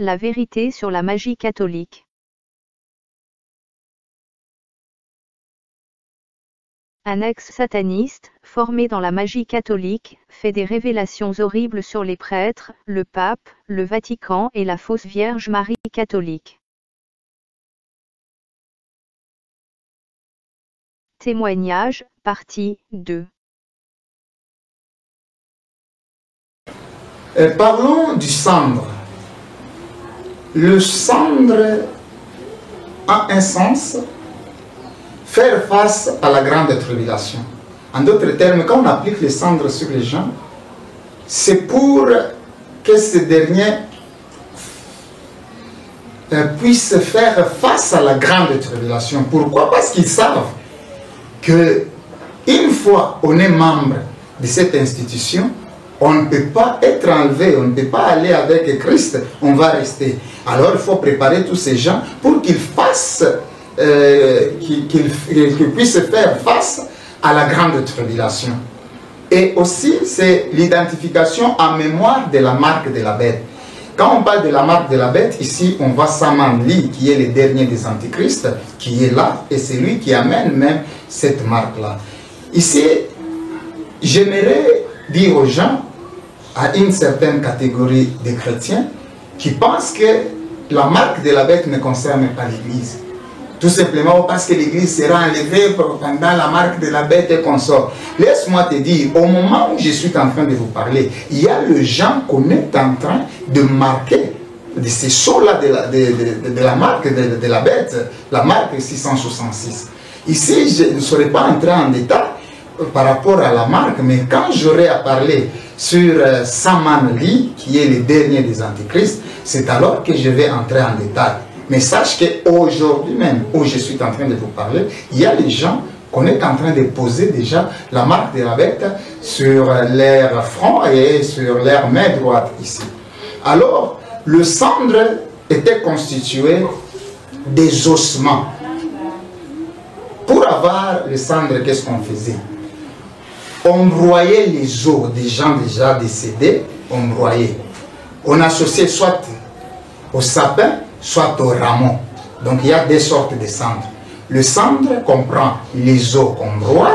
La vérité sur la magie catholique. Un ex-sataniste, formé dans la magie catholique, fait des révélations horribles sur les prêtres, le pape, le Vatican et la fausse Vierge Marie catholique. Témoignage, partie 2. Parlons du cendre. Le cendre a un sens, faire face à la grande tribulation. En d'autres termes, quand on applique les cendres sur les gens, c'est pour que ces derniers puissent faire face à la grande tribulation. Pourquoi? Parce qu'ils savent que une fois on est membre de cette institution, on ne peut pas être enlevé, on ne peut pas aller avec Christ, on va rester. Alors il faut préparer tous ces gens pour qu'ils fassent, qu'ils puissent faire face à la grande tribulation. Et aussi, c'est l'identification en mémoire de la marque de la bête. Quand on parle de la marque de la bête, ici on voit Saman-Li, qui est le dernier des antichrists, qui est là, et c'est lui qui amène même cette marque-là. Ici, j'aimerais dire aux gens, à une certaine catégorie de chrétiens, qui pensent que la marque de la bête ne concerne pas l'Église. Tout simplement parce que l'Église sera enlevée pendant la marque de la bête et qu'on sort. Laisse-moi te dire, au moment où je suis en train de vous parler, il y a le gens qu'on est en train de marquer, de ces sceaux-là de la marque de la bête, la marque 666. Ici, je ne serai pas entré en détail par rapport à la marque, mais quand j'aurai à parler sur Saman-Li, qui est le dernier des antichrists, c'est alors que je vais entrer en détail. Mais sache qu'aujourd'hui même, où je suis en train de vous parler, il y a les gens qu'on est en train de poser déjà la marque de la bête sur leur front et sur leur main droite ici. Alors, le cendre était constitué des ossements. Pour avoir le cendre, qu'est-ce qu'on faisait? On broyait les os des gens déjà décédés, on broyait. On associait soit au sapin, soit au rameau. Donc il y a deux sortes de cendres. Le cendre comprend les os qu'on broie,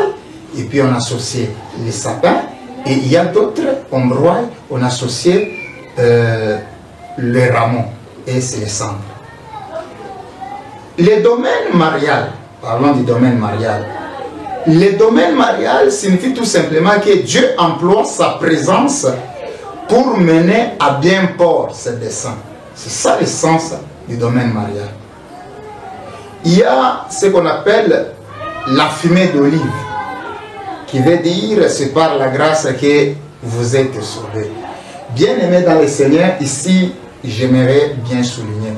et puis on associe les sapins, et il y a d'autres qu'on broie, on associe les rameaux, et c'est les cendres. Le domaine marial, parlons du domaine marial. Le domaine marial signifie tout simplement que Dieu emploie sa présence pour mener à bien port ses desseins. C'est ça le sens du domaine marial. Il y a ce qu'on appelle la fumée d'olive, qui veut dire c'est par la grâce que vous êtes sauvés. Bien-aimés dans le Seigneur, ici, j'aimerais bien souligner,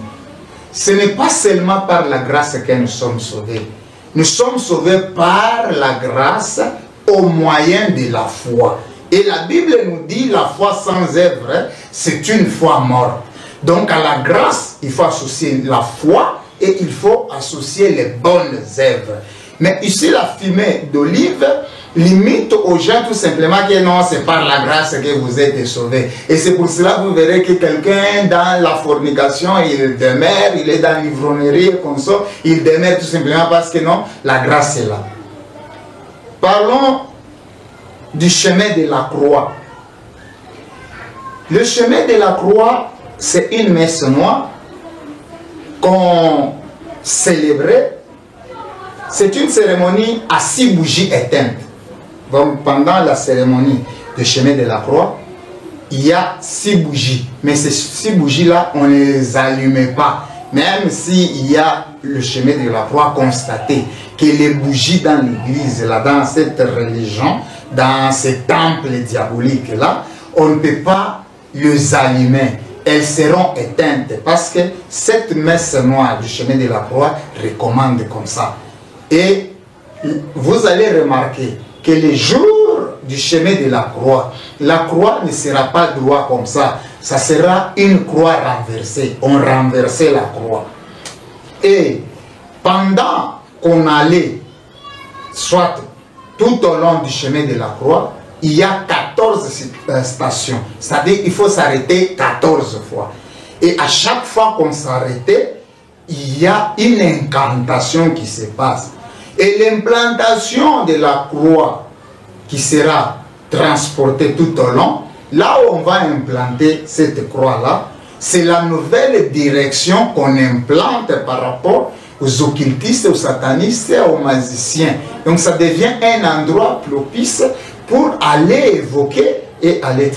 ce n'est pas seulement par la grâce que nous sommes sauvés. Nous sommes sauvés par la grâce au moyen de la foi. Et la Bible nous dit la foi sans œuvre, c'est une foi morte. Donc à la grâce, il faut associer la foi et il faut associer les bonnes œuvres. Mais ici, la fumée d'olive limite aux gens tout simplement que non, c'est par la grâce que vous êtes sauvés. Et c'est pour cela que vous verrez que quelqu'un dans la fornication, il demeure, il est dans l'ivrognerie et comme ça, il demeure tout simplement parce que non, la grâce est là. Parlons du chemin de la croix. Le chemin de la croix, c'est une messe noire qu'on célébrait. C'est une cérémonie à 6 bougies éteintes. Donc pendant la cérémonie de chemin de la croix, il y a 6 bougies. Mais ces 6 bougies-là, on ne les allumait pas. Même s'il y a le chemin de la croix constaté que les bougies dans l'église, là, dans cette religion, dans ces temples diaboliques-là, on ne peut pas les allumer. Elles seront éteintes parce que cette messe noire du chemin de la croix recommande comme ça. Et vous allez remarquer que les jours du chemin de la croix ne sera pas droit comme ça. Ça sera une croix renversée. On renversait la croix. Et pendant qu'on allait, soit tout au long du chemin de la croix, il y a 14 stations. C'est-à-dire qu'il faut s'arrêter 14 fois. Et à chaque fois qu'on s'arrêtait, il y a une incantation qui se passe. Et l'implantation de la croix qui sera transportée tout au long, là où on va implanter cette croix-là, c'est la nouvelle direction qu'on implante par rapport aux occultistes, aux satanistes, aux magiciens. Donc ça devient un endroit propice pour aller évoquer et aller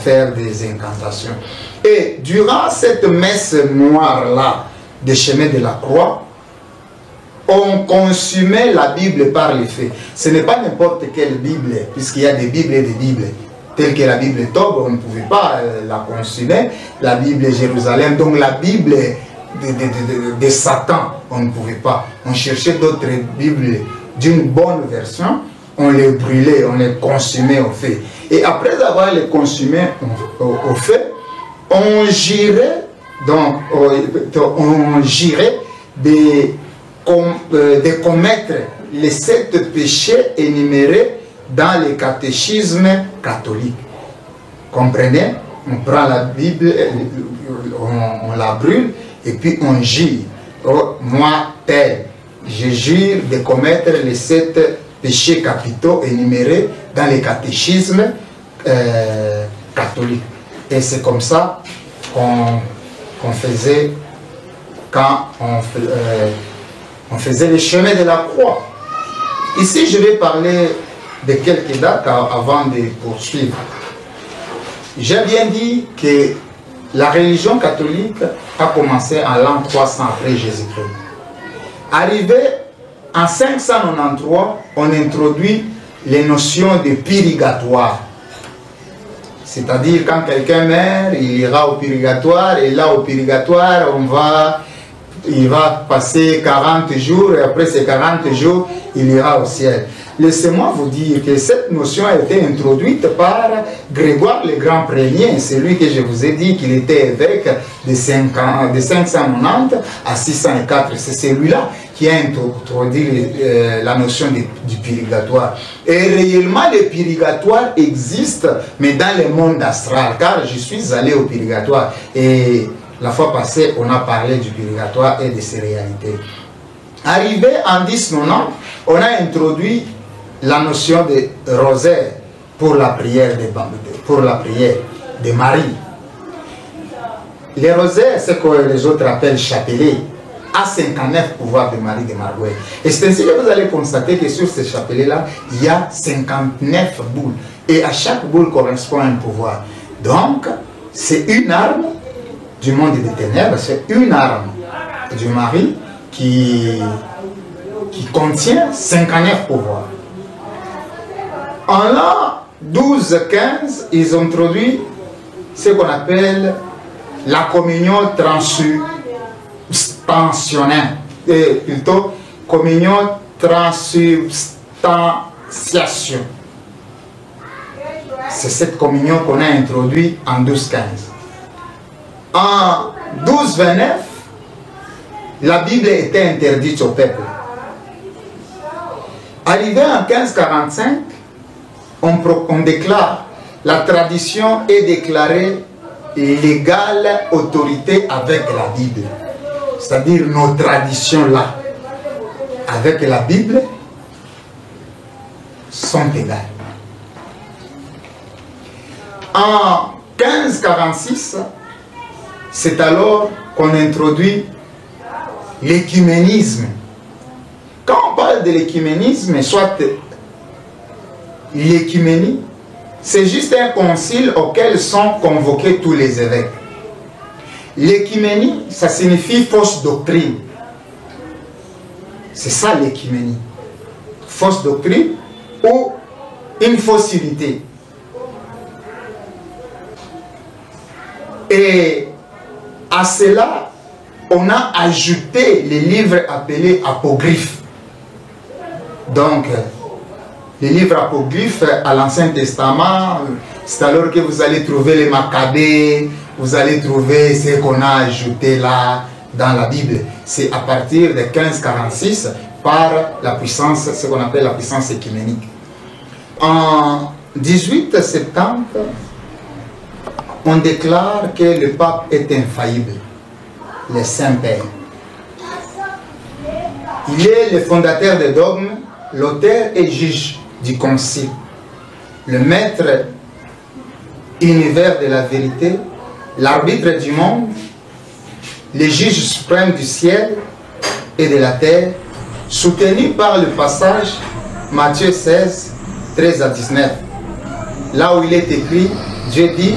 faire des incantations. Et durant cette messe noire-là, des chemins de la croix, on consumait la Bible par les faits. Ce n'est pas n'importe quelle Bible, puisqu'il y a des Bibles et des Bibles. Telle que la Bible Tob, on ne pouvait pas la consumer. La Bible Jérusalem, donc la Bible de Satan, on ne pouvait pas. On cherchait d'autres Bibles d'une bonne version, on les brûlait, on les consumait au feu. Et après avoir les consumés au feu, on girait, donc on girait de commettre les 7 péchés énumérés dans le catéchisme catholique. Comprenez? On prend la Bible, on la brûle et puis on jure. Oh, moi, tel, je jure de commettre les 7 péchés capitaux énumérés dans le catéchisme catholique. Et c'est comme ça qu'on faisait quand on faisait le chemin de la croix. Ici, je vais parler de quelques dates avant de poursuivre. J'ai bien dit que la religion catholique a commencé en l'an 300 après Jésus-Christ. Arrivé en 593, on introduit les notions de purgatoire. C'est-à-dire quand quelqu'un meurt, il ira au purgatoire, et là au purgatoire, il va passer 40 jours, et après ces 40 jours, il ira au ciel. Laissez-moi vous dire que cette notion a été introduite par Grégoire le Grand Premier, celui que je vous ai dit qu'il était évêque de 590 à 604. C'est celui-là qui a introduit la notion du purgatoire. Et réellement, le purgatoire existe, mais dans le monde astral, car je suis allé au purgatoire. Et la fois passée, on a parlé du purgatoire et de ses réalités. Arrivé en 1090, on a introduit la notion de rosaire pour la prière de Marie. Les rosaires, c'est ce que les autres appellent chapelet, a 59 pouvoirs de Marie de Marguerite. Et c'est ainsi que vous allez constater que sur ces chapelets-là, il y a 59 boules. Et à chaque boule correspond à un pouvoir. Donc, c'est une arme du monde des ténèbres, c'est une arme du Marie qui contient 59 pouvoirs. En l'an 12-15, ils ont introduit ce qu'on appelle la communion transubstantionnelle, plutôt communion transubstantiation. C'est cette communion qu'on a introduite en 12-15. En 12-29, la Bible était interdite au peuple. Arrivé en 1545, on déclare, la tradition est déclarée l'égale autorité avec la Bible. C'est-à-dire nos traditions là, avec la Bible, sont égales. En 1546, c'est alors qu'on introduit l'écuménisme. Quand on parle de l'écuménisme, soit l'écuménie, c'est juste un concile auquel sont convoqués tous les évêques. L'écuménie, ça signifie fausse doctrine. C'est ça l'écuménie. Fausse doctrine ou une faussité. Et à cela, on a ajouté les livres appelés apocryphes. Donc, les livres apocryphes à l'Ancien Testament, c'est alors que vous allez trouver les Maccabées, vous allez trouver ce qu'on a ajouté là dans la Bible. C'est à partir de 1546 par la puissance, ce qu'on appelle la puissance écuménique. En 18 septembre, on déclare que le pape est infaillible, le Saint-Père. Il est le fondateur des dogmes, l'auteur et juge du concile, le maître univers de la vérité, l'arbitre du monde, le juge suprême du ciel et de la terre, soutenu par le passage Matthieu 16, 13 à 19. Là où il est écrit, Dieu dit,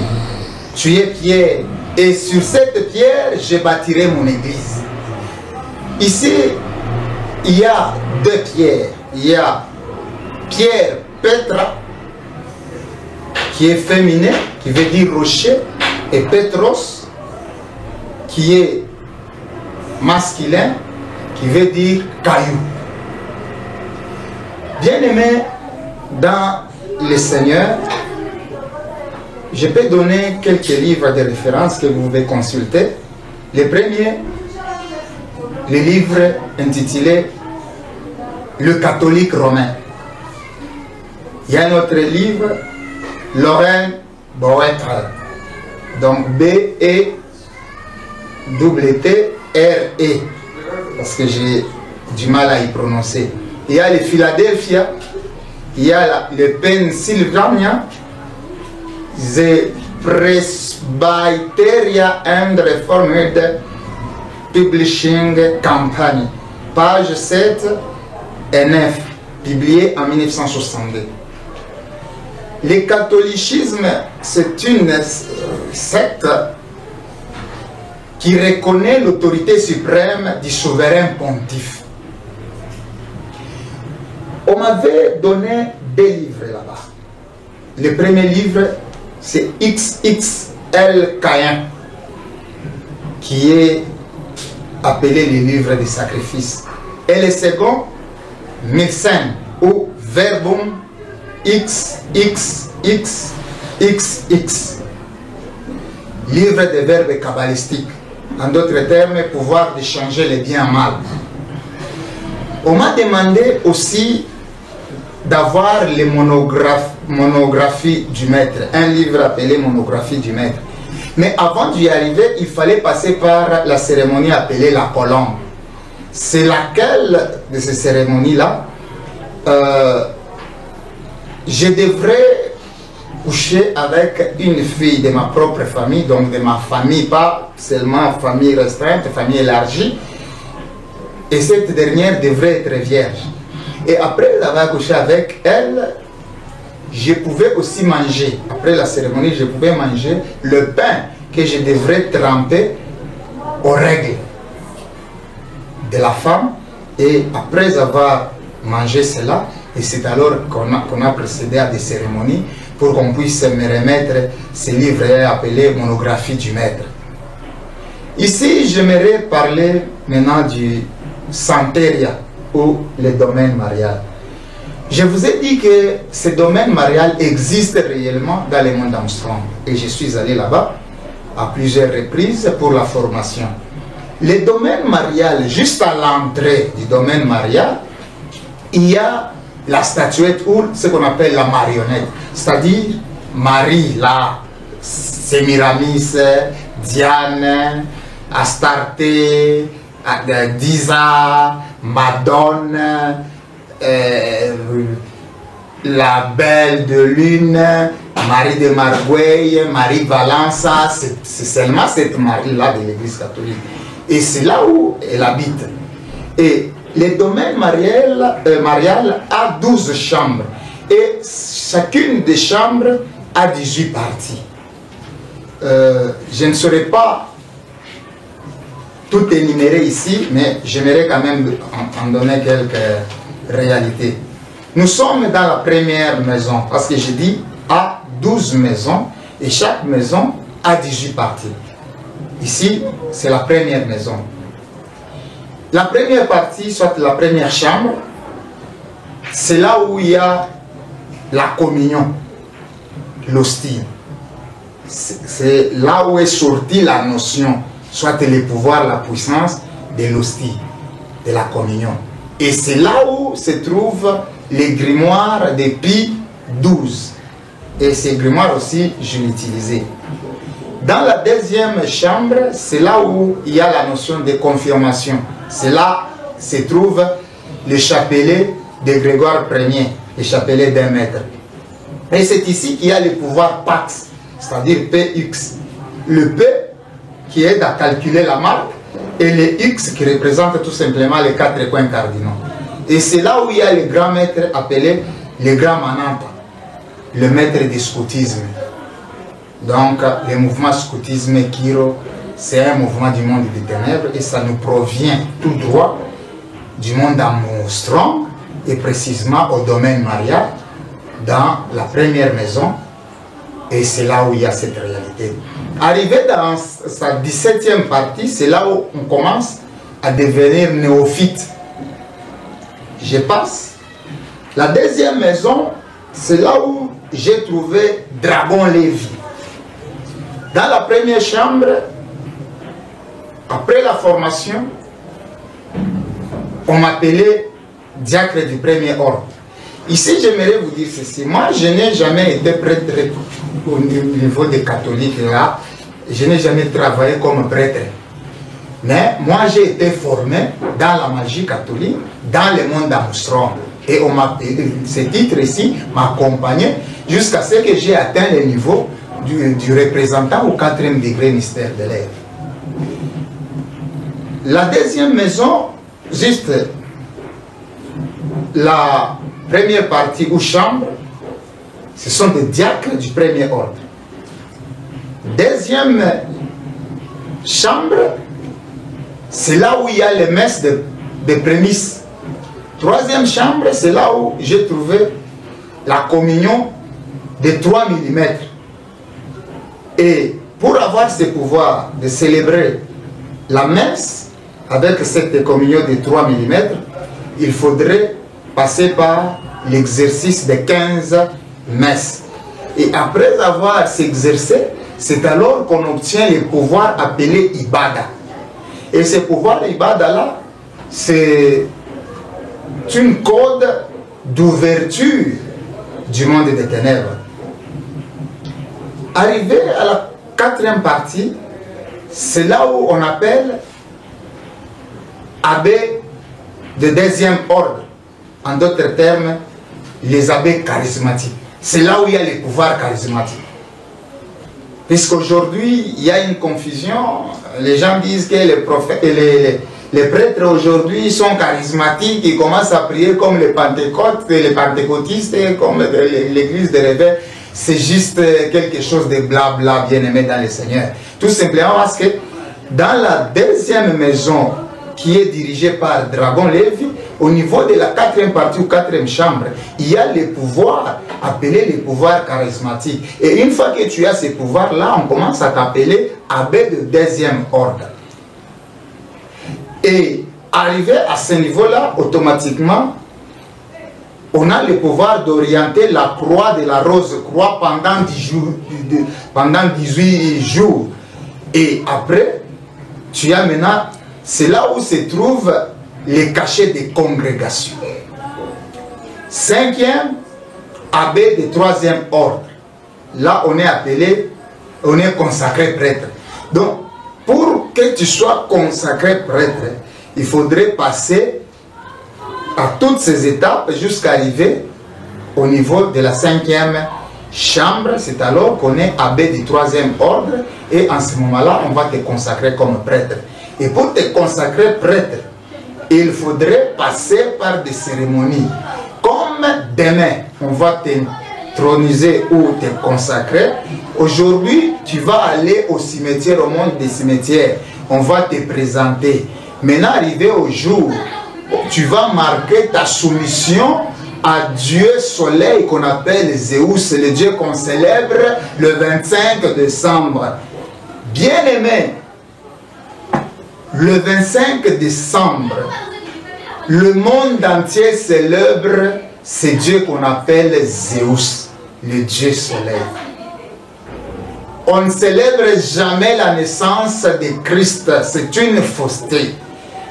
tu es pierre, et sur cette pierre, je bâtirai mon église. Ici, il y a deux pierres. Il y a Pierre Petra, qui est féminin, qui veut dire rocher, et Petros, qui est masculin, qui veut dire caillou. Bien-aimés dans le Seigneur, je peux donner quelques livres de référence que vous pouvez consulter. Le premier, le livre intitulé Le catholique romain. Il y a un autre livre, Lorraine Boetre, donc B-E-T-T-R-E, parce que j'ai du mal à y prononcer. Il y a le Philadelphia, il y a le Pennsylvania, The Presbyteria and Reformed Publishing Company, page 7 et 9, publié en 1962. Le catholicisme, c'est une secte qui reconnaît l'autorité suprême du souverain pontife. On m'avait donné deux livres là-bas. Le premier livre, c'est XXL Caïn, qui est appelé le livre des sacrifices. Et le second, Milsen, ou Verbum XXXXX, livre des verbes kabbalistiques. En d'autres termes, pouvoir de changer le bien en mal. On m'a demandé aussi d'avoir les monographies du maître, un livre appelé Monographie du maître. Mais avant d'y arriver, il fallait passer par la cérémonie appelée la colombe. C'est laquelle de ces cérémonies-là je devrais coucher avec une fille de ma propre famille, donc de ma famille, pas seulement famille restreinte, famille élargie, et cette dernière devrait être vierge. Et après avoir couché avec elle, je pouvais aussi manger, après la cérémonie, je pouvais manger le pain que je devrais tremper aux règles de la femme. Et après avoir mangé cela, et c'est alors qu'on a procédé à des cérémonies pour qu'on puisse me remettre ce livre appelé Monographie du maître. Ici, j'aimerais parler maintenant du Santeria, ou le domaine marial. Je vous ai dit que ce domaine marial existe réellement dans le monde Armstrong, et je suis allé là-bas à plusieurs reprises pour la formation. Le domaine marial, juste à l'entrée du domaine marial, il y a la statuette ou ce qu'on appelle la marionnette, c'est-à-dire Marie, là, Sémiramis, Diane, Astarté, Disa, Madone, la Belle de Lune, Marie de Margueil, Marie Valença. C'est seulement cette Marie-là de l'Église catholique. Et c'est là où elle habite. Et le domaine marial a 12 chambres. Et chacune des chambres a 18 parties. Je ne saurais pas tout énumérer ici, mais j'aimerais quand même en donner quelques réalités. Nous sommes dans la première maison, parce que j'ai dit à 12 maisons, et chaque maison a 18 parties. Ici, c'est la première maison. La première partie, soit la première chambre, c'est là où il y a la communion, l'hostie. C'est là où est sortie la notion, soit le pouvoir, la puissance de l'hostie, de la communion. Et c'est là où se trouve les grimoires de Pie XII. Et ces grimoires aussi, je l'ai utilisé. Dans la deuxième chambre, c'est là où il y a la notion de confirmation. C'est là se trouve le chapelet de Grégoire Ier, le chapelet d'un maître. Et c'est ici qu'il y a le pouvoir Pax, c'est-à-dire PX. Le P qui aide à calculer la marque et le X qui représente tout simplement les 4 coins cardinaux. Et c'est là où il y a le grand maître appelé le grand Mananta, le maître du scoutisme. Donc le mouvement scoutisme Kiro, c'est un mouvement du monde des ténèbres et ça nous provient tout droit du monde d'amour strong et précisément au domaine Maria, dans la première maison, et c'est là où il y a cette réalité. Arrivé dans sa 17e partie, c'est là où on commence à devenir néophyte. Je passe. La deuxième maison, c'est là où j'ai trouvé Dragon Lévi. Dans la première chambre, après la formation, on m'appelait diacre du premier ordre. Ici, j'aimerais vous dire ceci. Moi, je n'ai jamais été prêtre au niveau des catholiques là. Je n'ai jamais travaillé comme prêtre. Mais moi, j'ai été formé dans la magie catholique, dans le monde d'Armstrong. Et ce titre ici m'accompagnait jusqu'à ce que j'ai atteint le niveau du représentant au 4e degré mystère de l'air. La deuxième maison, juste la première partie ou chambre, ce sont des diacres du premier ordre. Deuxième chambre, c'est là où il y a les messes de prémices. Troisième chambre, c'est là où j'ai trouvé la communion de 3 mm. Et pour avoir ce pouvoir de célébrer la messe avec cette communion de 3 mm, il faudrait passer par l'exercice de 15 messes. Et après avoir s'exercé, c'est alors qu'on obtient le pouvoir appelé Ibada. Et ce pouvoir Ibada-là, c'est une code d'ouverture du monde des ténèbres. Arrivé à la 4e partie, c'est là où on appelle abbé de 2e ordre. En d'autres termes, les abbés charismatiques. C'est là où il y a les pouvoirs charismatiques. Puisqu'aujourd'hui, il y a une confusion. Les gens disent que les prophètes et les prêtres aujourd'hui sont charismatiques, ils commencent à prier comme les pentecôtistes, comme l'église de réveil. C'est juste quelque chose de blabla, bien aimé dans le Seigneur. Tout simplement parce que dans la deuxième maison qui est dirigée par Dragon Lévi, au niveau de la 4e partie ou 4e chambre, il y a les pouvoirs appelés les pouvoirs charismatiques. Et une fois que tu as ces pouvoirs-là, on commence à t'appeler abbé de 2e ordre. Et arrivé à ce niveau-là, automatiquement, on a le pouvoir d'orienter la croix de la rose-croix pendant 18 jours. Et après, tu as maintenant, c'est là où se trouvent les cachets des congrégations. 5e, abbé de 3e ordre. Là, on est appelé, on est consacré prêtre. Donc, pour que tu sois consacré prêtre, il faudrait passer à toutes ces étapes jusqu'à arriver au niveau de la 5e chambre. C'est alors qu'on est abbé du 3e ordre et en ce moment-là, on va te consacrer comme prêtre. Et pour te consacrer prêtre, il faudrait passer par des cérémonies. Comme demain, on va te troniser ou te consacrer. Aujourd'hui, tu vas aller au cimetière, au monde des cimetières. On va te présenter. Maintenant, arrivé au jour, tu vas marquer ta soumission à Dieu Soleil qu'on appelle Zeus, le Dieu qu'on célèbre le 25 décembre. Bien aimé, le 25 décembre, le monde entier célèbre ce Dieu qu'on appelle Zeus, le Dieu Soleil. On ne célèbre jamais la naissance de Christ, c'est une fausseté.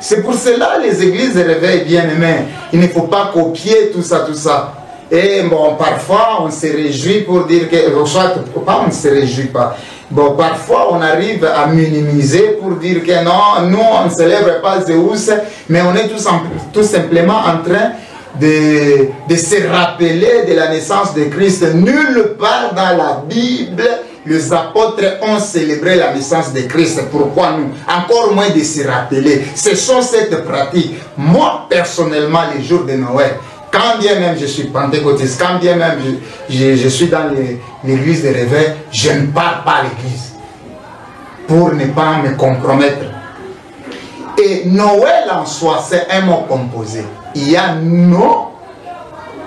C'est pour cela les églises réveillent bien aimés. Il ne faut pas copier tout ça, tout ça. Et bon, parfois on se réjouit pour dire que, soit pas on ne se réjouit pas. Bon, parfois on arrive à minimiser pour dire que non, nous on ne célèbre pas Zeus, mais on est tout simplement en train de se rappeler de la naissance de Christ. Nulle part dans la Bible, les apôtres ont célébré la naissance de Christ. Pourquoi nous? Encore moins de se rappeler. Ce sont cette pratique. Moi, personnellement, les jours de Noël, quand bien même je suis pentecôtiste, quand bien même je suis dans l'église de réveil, je ne pars pas à l'église pour ne pas me compromettre. Et Noël en soi, c'est un mot composé. Il y a no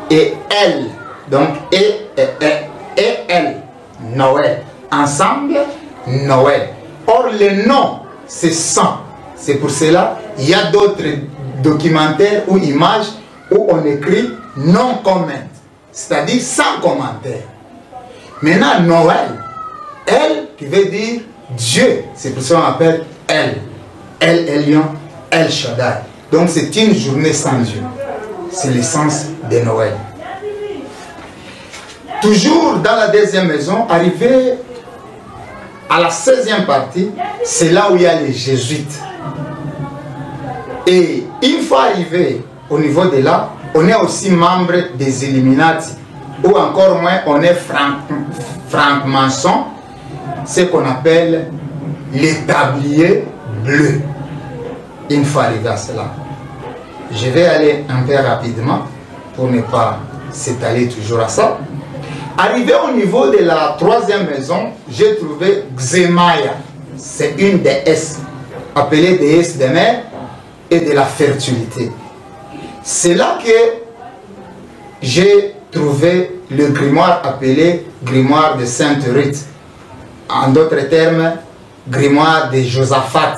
et elle. Donc, et elle. Noël. Ensemble, Noël. Or, le nom, c'est sans. C'est pour cela, il y a d'autres documentaires ou images où on écrit non comment, c'est-à-dire sans commentaire. Maintenant, Noël, elle qui veut dire Dieu, c'est pour ça qu'on appelle elle. El Elyon, El Shaddai. Donc c'est une journée sans Dieu. C'est l'essence de Noël. Toujours dans la deuxième maison, arrivé à la 16e partie, c'est là où il y a les jésuites. Et une fois arrivé au niveau de là, on est aussi membre des Illuminati, ou encore moins, on est franc-maçon, ce qu'on appelle l'établier bleu. Une fois arrivé à cela, je vais aller un peu rapidement pour ne pas s'étaler toujours à ça. Arrivé au niveau de la 3e maison, j'ai trouvé Xemaya. C'est une déesse, appelée déesse des mers et de la fertilité. C'est là que j'ai trouvé le grimoire appelé grimoire de Sainte Ruth. En d'autres termes, grimoire de Josaphat.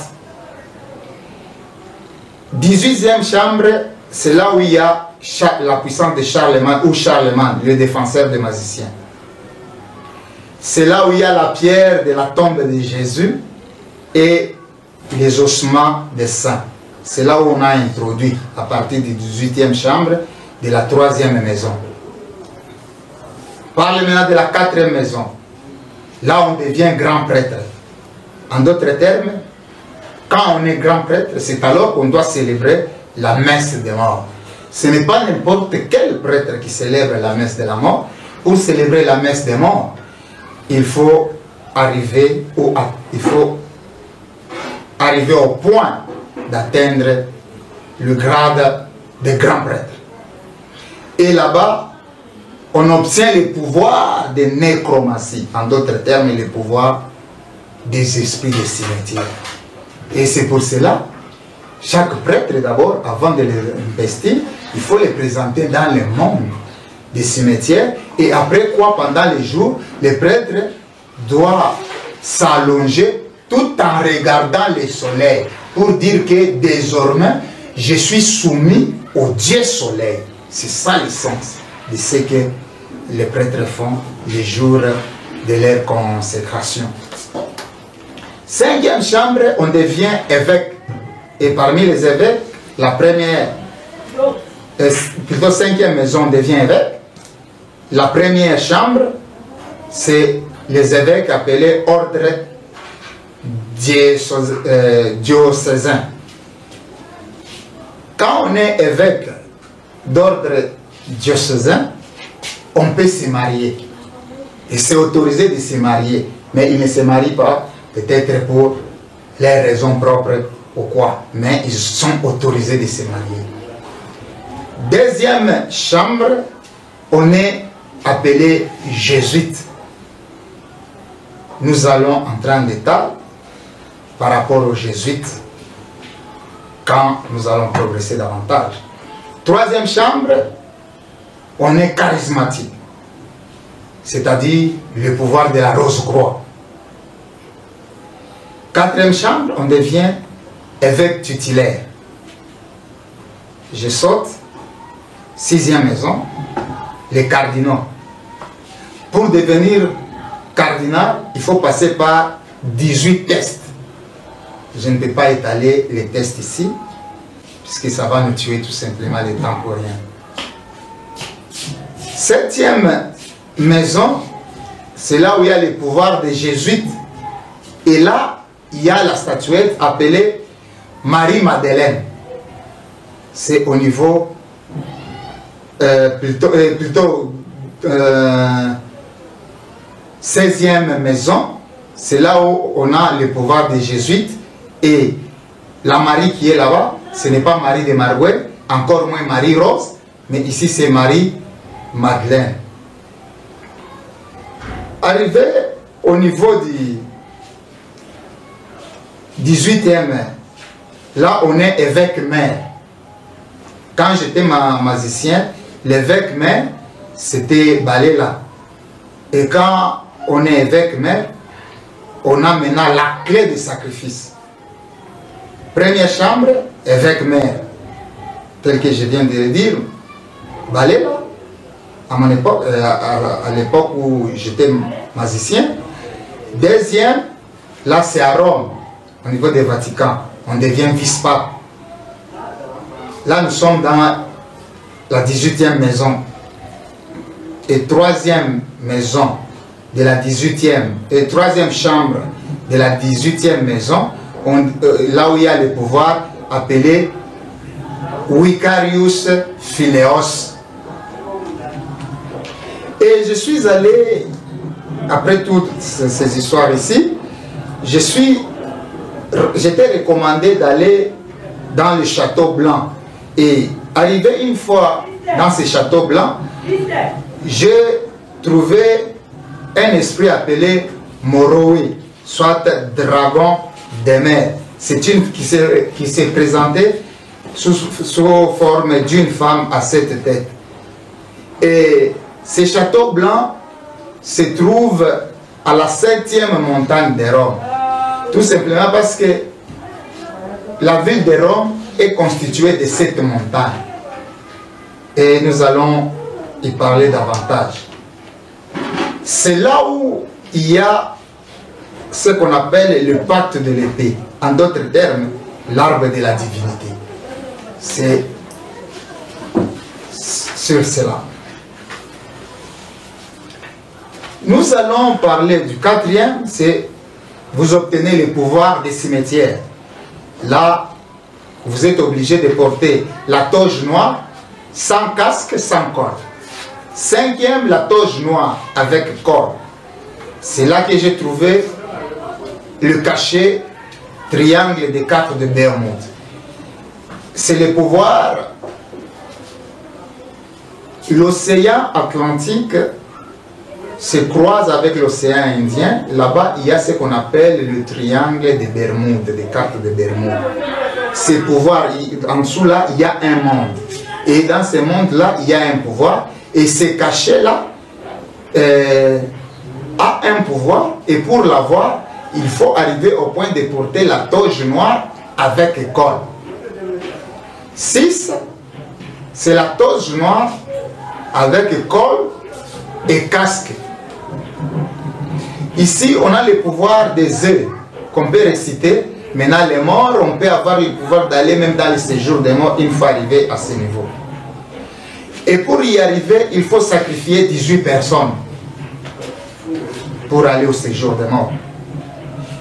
18e chambre, c'est là où il y a la puissance de Charlemagne, ou Charlemagne, le défenseur des magiciens. C'est là où il y a la pierre de la tombe de Jésus et les ossements des saints. C'est là où on a introduit, à partir du 18e chambre, de la 3e maison. Parle maintenant de la 4e maison. Là, on devient grand prêtre. En d'autres termes, quand on est grand prêtre, c'est alors qu'on doit célébrer la messe des morts. Ce n'est pas n'importe quel prêtre qui célèbre la messe de la mort. Pour célébrer la messe des morts, il faut arriver au point d'atteindre le grade de grand prêtre. Et là-bas, on obtient le pouvoir de nécromancie. En d'autres termes, le pouvoir des esprits des cimetières. Et c'est pour cela, chaque prêtre d'abord, avant de les investir, il faut les présenter dans le monde des cimetières. Et après quoi, pendant les jours, les prêtres doivent s'allonger tout en regardant le soleil pour dire que désormais, je suis soumis au Dieu soleil. C'est ça l'essence de ce que les prêtres font les jours de leur consécration. 5e chambre, on devient évêque. Et parmi les évêques, la première, plutôt 5e maison, on devient évêque. La première chambre, c'est les évêques appelés ordre diocésain. Quand on est évêque d'ordre diocésain, on peut se marier. Et c'est autorisé de se marier. Mais ils ne se marient pas, peut-être pour les raisons propres ou quoi. Mais ils sont autorisés de se marier. 2e chambre, on est appelé jésuite. Nous allons entrer en détail par rapport aux jésuites quand nous allons progresser davantage. 3e chambre, on est charismatique, c'est-à-dire le pouvoir de la rose-croix. 4e chambre, on devient évêque tutélaire. Je saute. 6e maison, les cardinaux. Pour devenir cardinal, il faut passer par 18 tests. Je ne peux pas étaler les tests ici, puisque ça va nous tuer tout simplement le temps pour rien. 7e maison, c'est là où il y a le pouvoir des jésuites Et là, il y a la statuette appelée Marie-Madeleine. C'est au niveau plutôt 16e maison. C'est là où on a le pouvoir des jésuites. Et la Marie qui est là-bas, ce n'est pas Marie de Marouet, encore moins Marie-Rose, mais ici c'est Marie-Madeleine. Arrivé au niveau du 18e, là on est évêque-maire. Quand j'étais magicien, l'évêque-maire, c'était Balela. Et quand on est évêque-maire, on a maintenant la clé du sacrifice. Première chambre, évêque-maire. Tel que je viens de le dire, Balela. À mon époque, à l'époque où j'étais magicien. Deuxième, là c'est à Rome, au niveau du Vatican. On devient vice-pape. Là nous sommes dans la 18e maison. Et troisième maison de la 18e, et troisième chambre de la 18e maison, là où il y a le pouvoir appelé Vicarius Phileos. Et je suis allé, après toutes ces histoires ici, j'étais recommandé d'aller dans le château blanc. Et arrivé une fois dans ce château blanc, j'ai trouvé un esprit appelé Moroui, soit dragon des mers. C'est une qui s'est présentée sous forme d'une femme à 7 têtes. Et ce château blanc se trouve à la 7e montagne de Rome. Tout simplement parce que la ville de Rome est constituée de 7 montagnes. Et nous allons y parler davantage. C'est là où il y a ce qu'on appelle le pacte de l'épée. En d'autres termes, l'arbre de la divinité. C'est sur cela. Nous allons parler du 4e, c'est vous obtenez le pouvoir des cimetières. Là, vous êtes obligé de porter la toge noire, sans casque, sans corde. 5e, la toge noire avec corde. C'est là que j'ai trouvé le cachet triangle des 4 de Bermude. C'est le pouvoir. L'océan Atlantique se croise avec l'océan Indien. Là-bas, il y a ce qu'on appelle le triangle des Bermudes, des 4 de Bermude. Ces pouvoirs, en dessous là, il y a un monde. Et dans ce monde-là, il y a un pouvoir. Et ce cachet-là a un pouvoir. Et pour l'avoir, il faut arriver au point de porter la toge noire avec col. 6, c'est la toge noire avec col et casque. Ici, on a le pouvoir des œufs qu'on peut réciter. Maintenant, les morts, on peut avoir le pouvoir d'aller même dans le séjour des morts une fois arrivé à ce niveau. Et pour y arriver, il faut sacrifier 18 personnes pour aller au séjour des morts.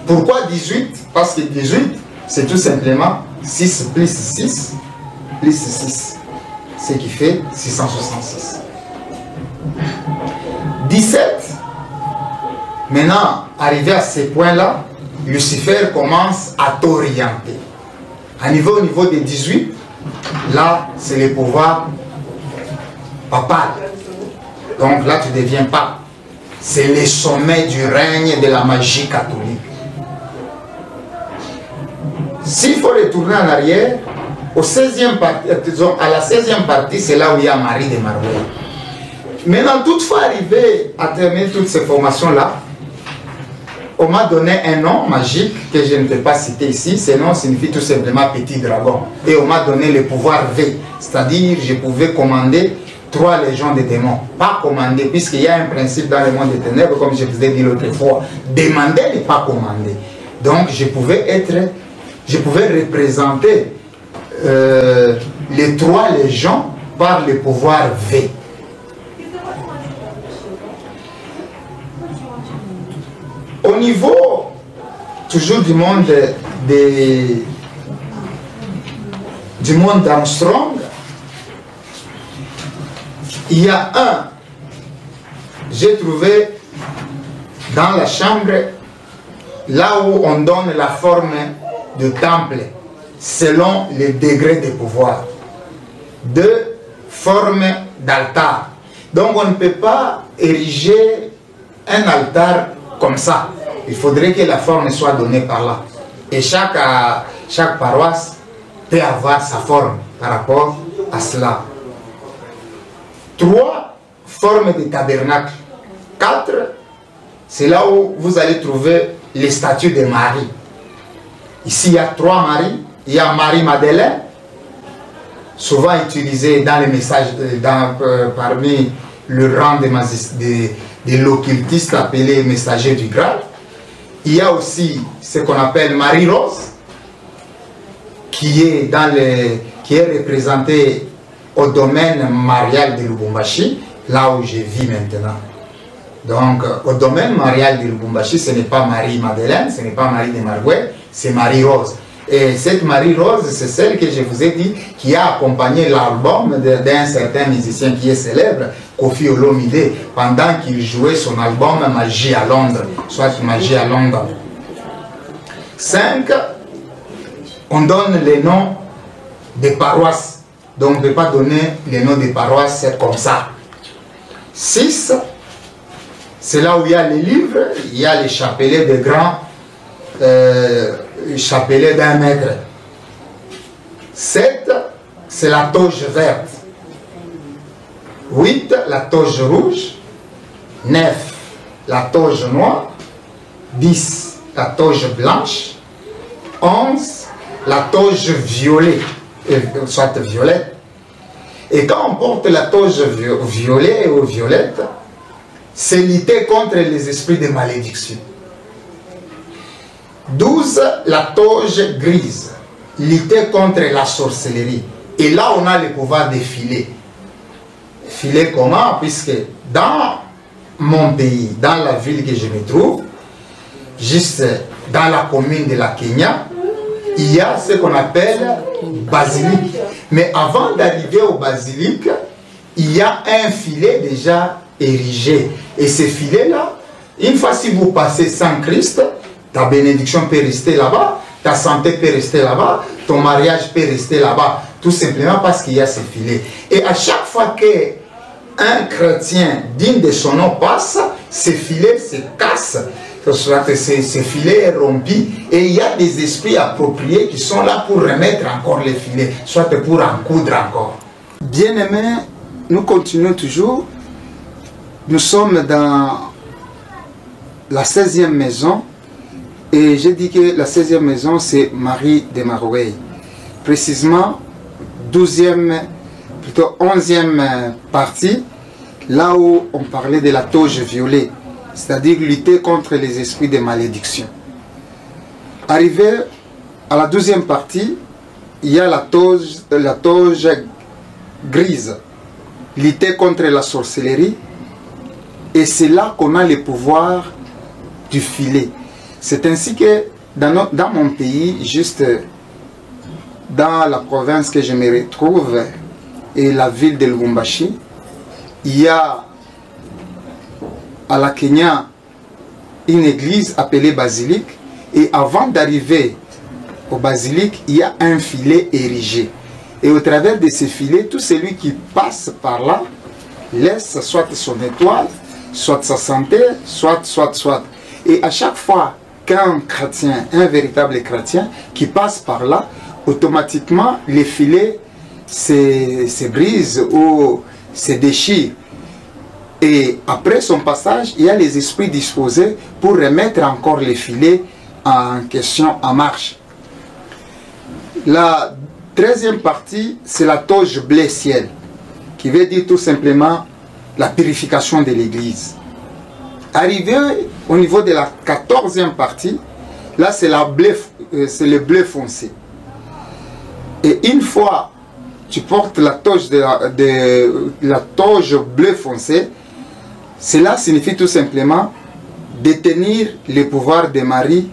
Pourquoi 18? Parce que 18, c'est tout simplement 6 plus 6 plus 6, ce qui fait 666. 17, maintenant, arrivé à ce point-là, Lucifer commence à t'orienter. Au niveau des 18, là, c'est le pouvoir papal. Donc là, tu deviens pape. C'est le sommet du règne de la magie catholique. S'il faut retourner en arrière, au 16e parti, à la 16e partie, c'est là où il y a Marie de Marouet. Maintenant, toutefois, arrivé à terminer toutes ces formations-là, on m'a donné un nom magique que je ne peux pas citer ici. Ce nom signifie tout simplement petit dragon. Et on m'a donné le pouvoir V, c'est-à-dire je pouvais commander 3 légions de démons. Pas commander, puisqu'il y a un principe dans le monde des ténèbres, comme je vous ai dit l'autre fois. Demander n'est pas commander. Donc je pouvais représenter les 3 légions par le pouvoir V. Au niveau toujours du monde d'Armstrong, il y a un, j'ai trouvé dans la chambre, là où on donne la forme de temple, selon les degrés de pouvoir, de forme d'altar. Donc on ne peut pas ériger un altar comme ça. Il faudrait que la forme soit donnée par là. Et chaque paroisse peut avoir sa forme par rapport à cela. 3 formes de tabernacle. 4, c'est là où vous allez trouver les statues de Marie. Ici, il y a 3 Maries. Il y a Marie-Madeleine, souvent utilisée dans les messages, parmi le rang de l'occultiste appelé messager du Graal. Il y a aussi ce qu'on appelle Marie-Rose, qui est représentée au domaine marial de Lubumbashi, là où je vis maintenant. Donc, au domaine marial de Lubumbashi, ce n'est pas Marie-Madeleine, ce n'est pas Marie de Marguerite, c'est Marie-Rose. Et cette Marie-Rose, c'est celle que je vous ai dit, qui a accompagné l'album d'un certain musicien qui est célèbre, Koffi Olomide, pendant qu'il jouait son album Magie à Londres, soit Magie à Londres. 5, on donne les noms des paroisses. Donc on ne peut pas donner les noms des paroisses comme ça. 6, c'est là où il y a les livres, il y a les chapelets de grands, chapelet d'1 mètre. 7, c'est la toge verte. 8, la toge rouge. 9, la toge noire. 10, la toge blanche. 11, la toge violet, soit violette. Et quand on porte la toge violet ou violette, c'est lutter contre les esprits de malédiction. 12, la toge grise, lutter contre la sorcellerie. Et là, on a le pouvoir de filer. Filer comment? Puisque dans mon pays, dans la ville que je me trouve, juste dans la commune de la Kenya, il y a ce qu'on appelle basilique. Mais avant d'arriver au basilique, il y a un filet déjà érigé. Et ce filet-là, une fois si vous passez sans Christ, ta bénédiction peut rester là-bas, ta santé peut rester là-bas, ton mariage peut rester là-bas, tout simplement parce qu'il y a ce filet. Et à chaque fois qu'un chrétien digne de son nom passe, ce filet se casse, ce filet est rompu, et il y a des esprits appropriés qui sont là pour remettre encore les filets, soit pour en coudre encore. Bien-aimés, nous continuons toujours. Nous sommes dans la 16e maison. Et j'ai dit que la 16e maison, c'est Marie de Marwey. Précisément, 11e partie, là où on parlait de la toge violet, c'est-à-dire lutter contre les esprits de malédiction. Arrivé à la 12e partie, il y a la toge grise, lutter contre la sorcellerie, et c'est là qu'on a le pouvoir du filet. C'est ainsi que dans mon pays, juste dans la province que je me retrouve et la ville de Lubumbashi, il y a à la Kenya une église appelée basilique, et avant d'arriver au basilique, il y a un filet érigé. Et au travers de ce filet, tout celui qui passe par là laisse soit son étoile, soit sa santé, soit. Et à chaque fois qu'un chrétien, un véritable chrétien qui passe par là, automatiquement les filets se brisent ou se déchirent. Et après son passage, il y a les esprits disposés pour remettre encore les filets en question, en marche. La 13e partie, c'est la toge bleu ciel, qui veut dire tout simplement la purification de l'église. Arrivé au niveau de la 14e partie, là c'est le bleu foncé. Et une fois tu portes la toge la toge bleu foncé, cela signifie tout simplement détenir le pouvoir de Marie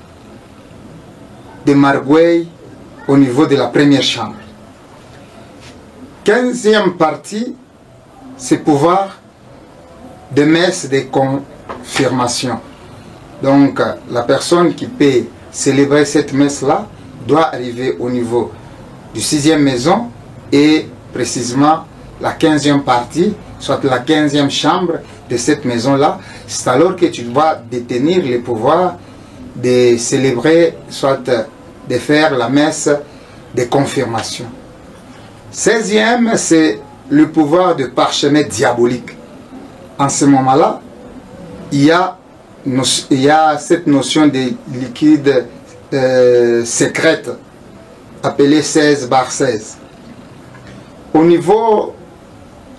de Marguerite au niveau de la première chambre. 15e partie, c'est pouvoir de messe de confirmation. Donc, la personne qui peut célébrer cette messe-là doit arriver au niveau du 6e maison et précisément la 15e partie, soit la 15e chambre de cette maison-là. C'est alors que tu dois détenir le pouvoir de célébrer, soit de faire la messe de confirmation. 16e, c'est le pouvoir de parchemin diabolique. En ce moment-là, il y a cette notion de liquide secrète appelée 16/16. Au niveau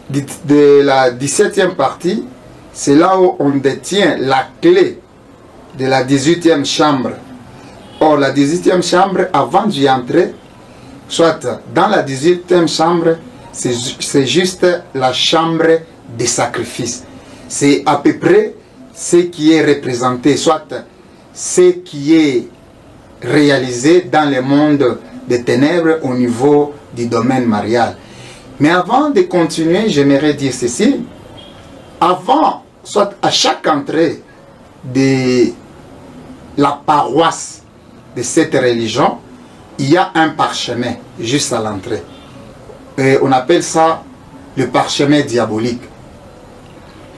de la 17e partie, c'est là où on détient la clé de la 18e chambre. Or, la 18e chambre, avant d'y entrer, soit dans la 18e chambre, c'est juste la chambre des sacrifices. C'est à peu près ce qui est représenté, soit ce qui est réalisé dans le monde des ténèbres au niveau du domaine marial. Mais avant de continuer, j'aimerais dire ceci. Avant, soit à chaque entrée de la paroisse de cette religion, il y a un parchemin juste à l'entrée. Et on appelle ça le parchemin diabolique.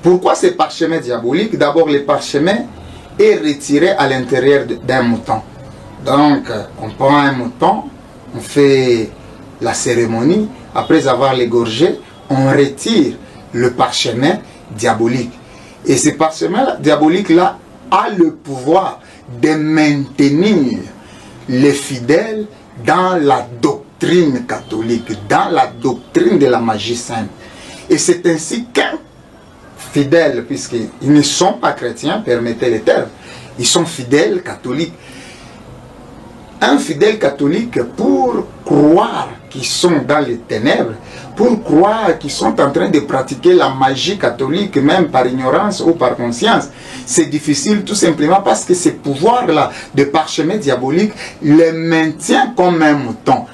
Pourquoi ce parchemin diabolique? D'abord, le parchemin est retiré à l'intérieur d'un mouton. Donc, on prend un mouton, on fait la cérémonie. Après avoir l'égorgé, on retire le parchemin diabolique. Et ce parchemin diabolique-là a le pouvoir de maintenir les fidèles dans la doctrine catholique, dans la doctrine de la magie sainte. Et c'est ainsi qu'un fidèle, puisqu'ils ne sont pas chrétiens, permettez les termes, ils sont fidèles catholiques. Un fidèle catholique, pour croire qu'ils sont dans les ténèbres, pour croire qu'ils sont en train de pratiquer la magie catholique, même par ignorance ou par conscience, c'est difficile tout simplement parce que ce pouvoir-là de parchemin diabolique les maintient comme un mouton.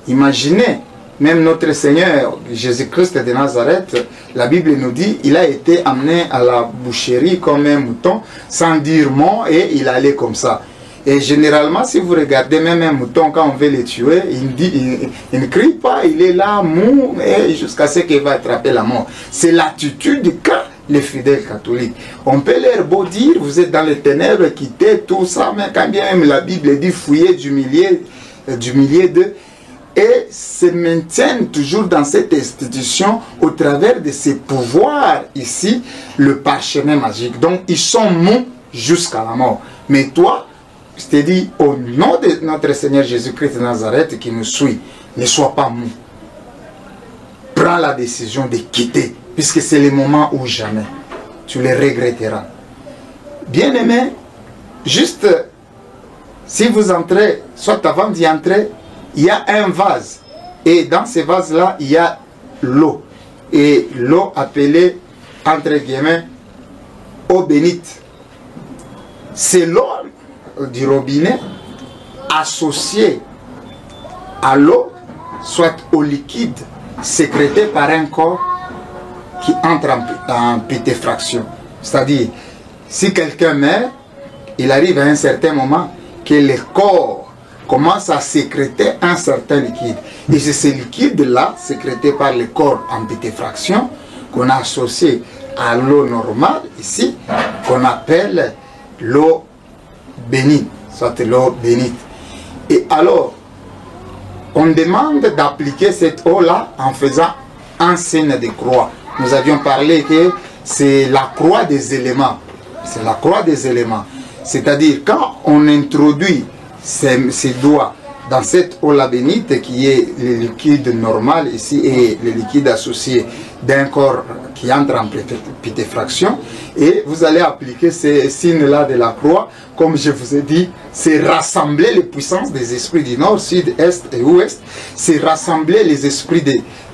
Imaginez, même notre Seigneur Jésus-Christ de Nazareth, la Bible nous dit, il a été amené à la boucherie comme un mouton, sans dire mot, et il allait comme ça. Et généralement, si vous regardez même un mouton, quand on veut le tuer, il ne crie pas, il est là, mou, et jusqu'à ce qu'il va attraper la mort. C'est l'attitude qu'a les fidèles catholiques. On peut leur beau dire, vous êtes dans les ténèbres, quittez tout ça, mais quand bien même la Bible dit, fouillez du milieu d'eux, et se maintiennent toujours dans cette institution au travers de ces pouvoirs ici, le parchemin magique. Donc, ils sont mous jusqu'à la mort. Mais toi, je te dis, au nom de notre Seigneur Jésus-Christ de Nazareth qui nous suit, ne sois pas mou. Prends la décision de quitter, puisque c'est le moment où jamais tu le regretteras. Bien-aimé, juste si vous entrez, soit avant d'y entrer, il y a un vase. Et dans ce vase-là, il y a l'eau. Et l'eau appelée, entre guillemets, eau bénite. C'est l'eau du robinet associée à l'eau, soit au liquide sécrété par un corps qui entre en pétrifaction. C'est-à-dire, si quelqu'un meurt, il arrive à un certain moment que le corps commence à sécréter un certain liquide. Et c'est ce liquide-là, sécrété par le corps en pétrifaction, qu'on a associé à l'eau normale, ici, qu'on appelle l'eau bénite, soit l'eau bénite. Et alors, on demande d'appliquer cette eau-là en faisant un signe de croix. Nous avions parlé que c'est la croix des éléments. C'est la croix des éléments. C'est-à-dire, quand on introduit ses doigts dans cette eau-là bénite, qui est le liquide normal ici, et le liquide associé d'un corps qui entre en pétrifaction, et vous allez appliquer ces signes-là de la croix, comme je vous ai dit, c'est rassembler les puissances des esprits du nord, sud, est et ouest, c'est rassembler les esprits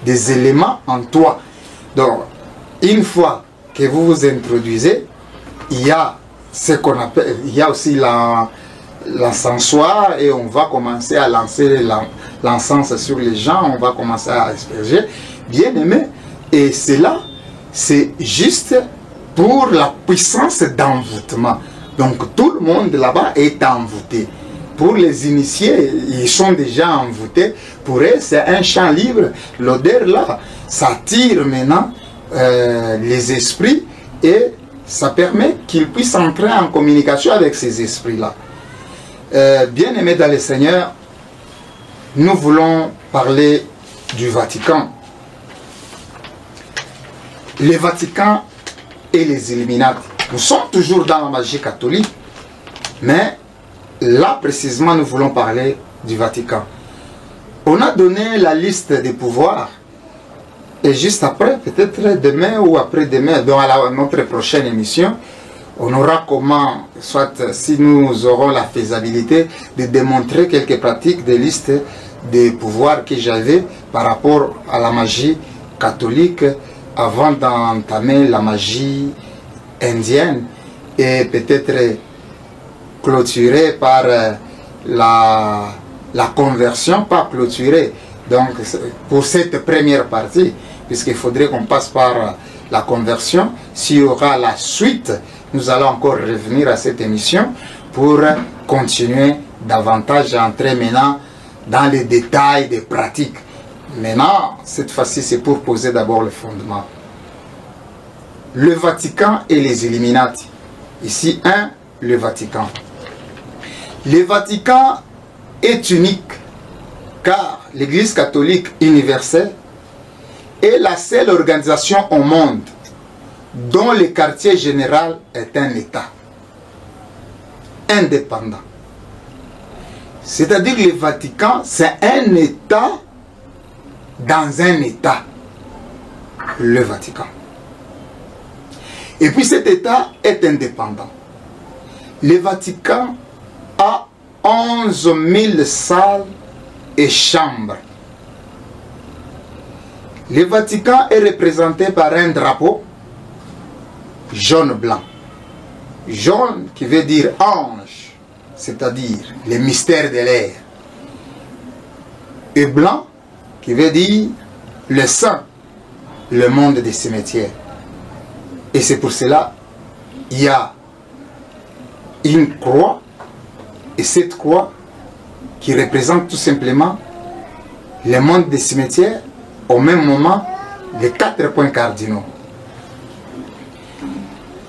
des éléments en toi. Donc, une fois que vous vous introduisez, il y a ce qu'on appelle, il y a aussi l'encensoir et on va commencer à lancer l'encens sur les gens, on va commencer à asperger. Bien aimé, et cela, c'est juste pour la puissance d'envoûtement. Donc tout le monde là-bas est envoûté. Pour les initiés, ils sont déjà envoûtés. Pour eux, c'est un champ libre. L'odeur là, ça tire maintenant les esprits et ça permet qu'ils puissent entrer en communication avec ces esprits-là. Bien-aimés dans le Seigneur, nous voulons parler du Vatican. Le Vatican et les Illuminati. Nous sommes toujours dans la magie catholique, mais là précisément nous voulons parler du Vatican. On a donné la liste des pouvoirs et juste après, peut-être demain ou après-demain, dans notre prochaine émission, on aura comment, soit si nous aurons la faisabilité de démontrer quelques pratiques de liste des pouvoirs que j'avais par rapport à la magie catholique avant d'entamer la magie indienne et peut-être clôturer par la conversion, pas clôturer. Donc pour cette première partie, puisqu'il faudrait qu'on passe par la conversion, s'il y aura la suite, nous allons encore revenir à cette émission pour continuer davantage à entrer maintenant dans les détails des pratiques. Maintenant, cette fois-ci, c'est pour poser d'abord le fondement. Le Vatican et les Illuminati. Ici, le Vatican. Le Vatican est unique car l'Église catholique universelle est la seule organisation au monde dont le quartier général est un État indépendant. C'est-à-dire que le Vatican, c'est un État dans un État. Le Vatican. Et puis cet État est indépendant. Le Vatican a 11 000 salles et chambres. Le Vatican est représenté par un drapeau jaune-blanc. Jaune qui veut dire ange, c'est-à-dire les mystères de l'air. Et blanc qui veut dire le sang, le monde des cimetières. Et c'est pour cela il y a une croix, et cette croix qui représente tout simplement le monde des cimetières, au même moment les 4 points cardinaux.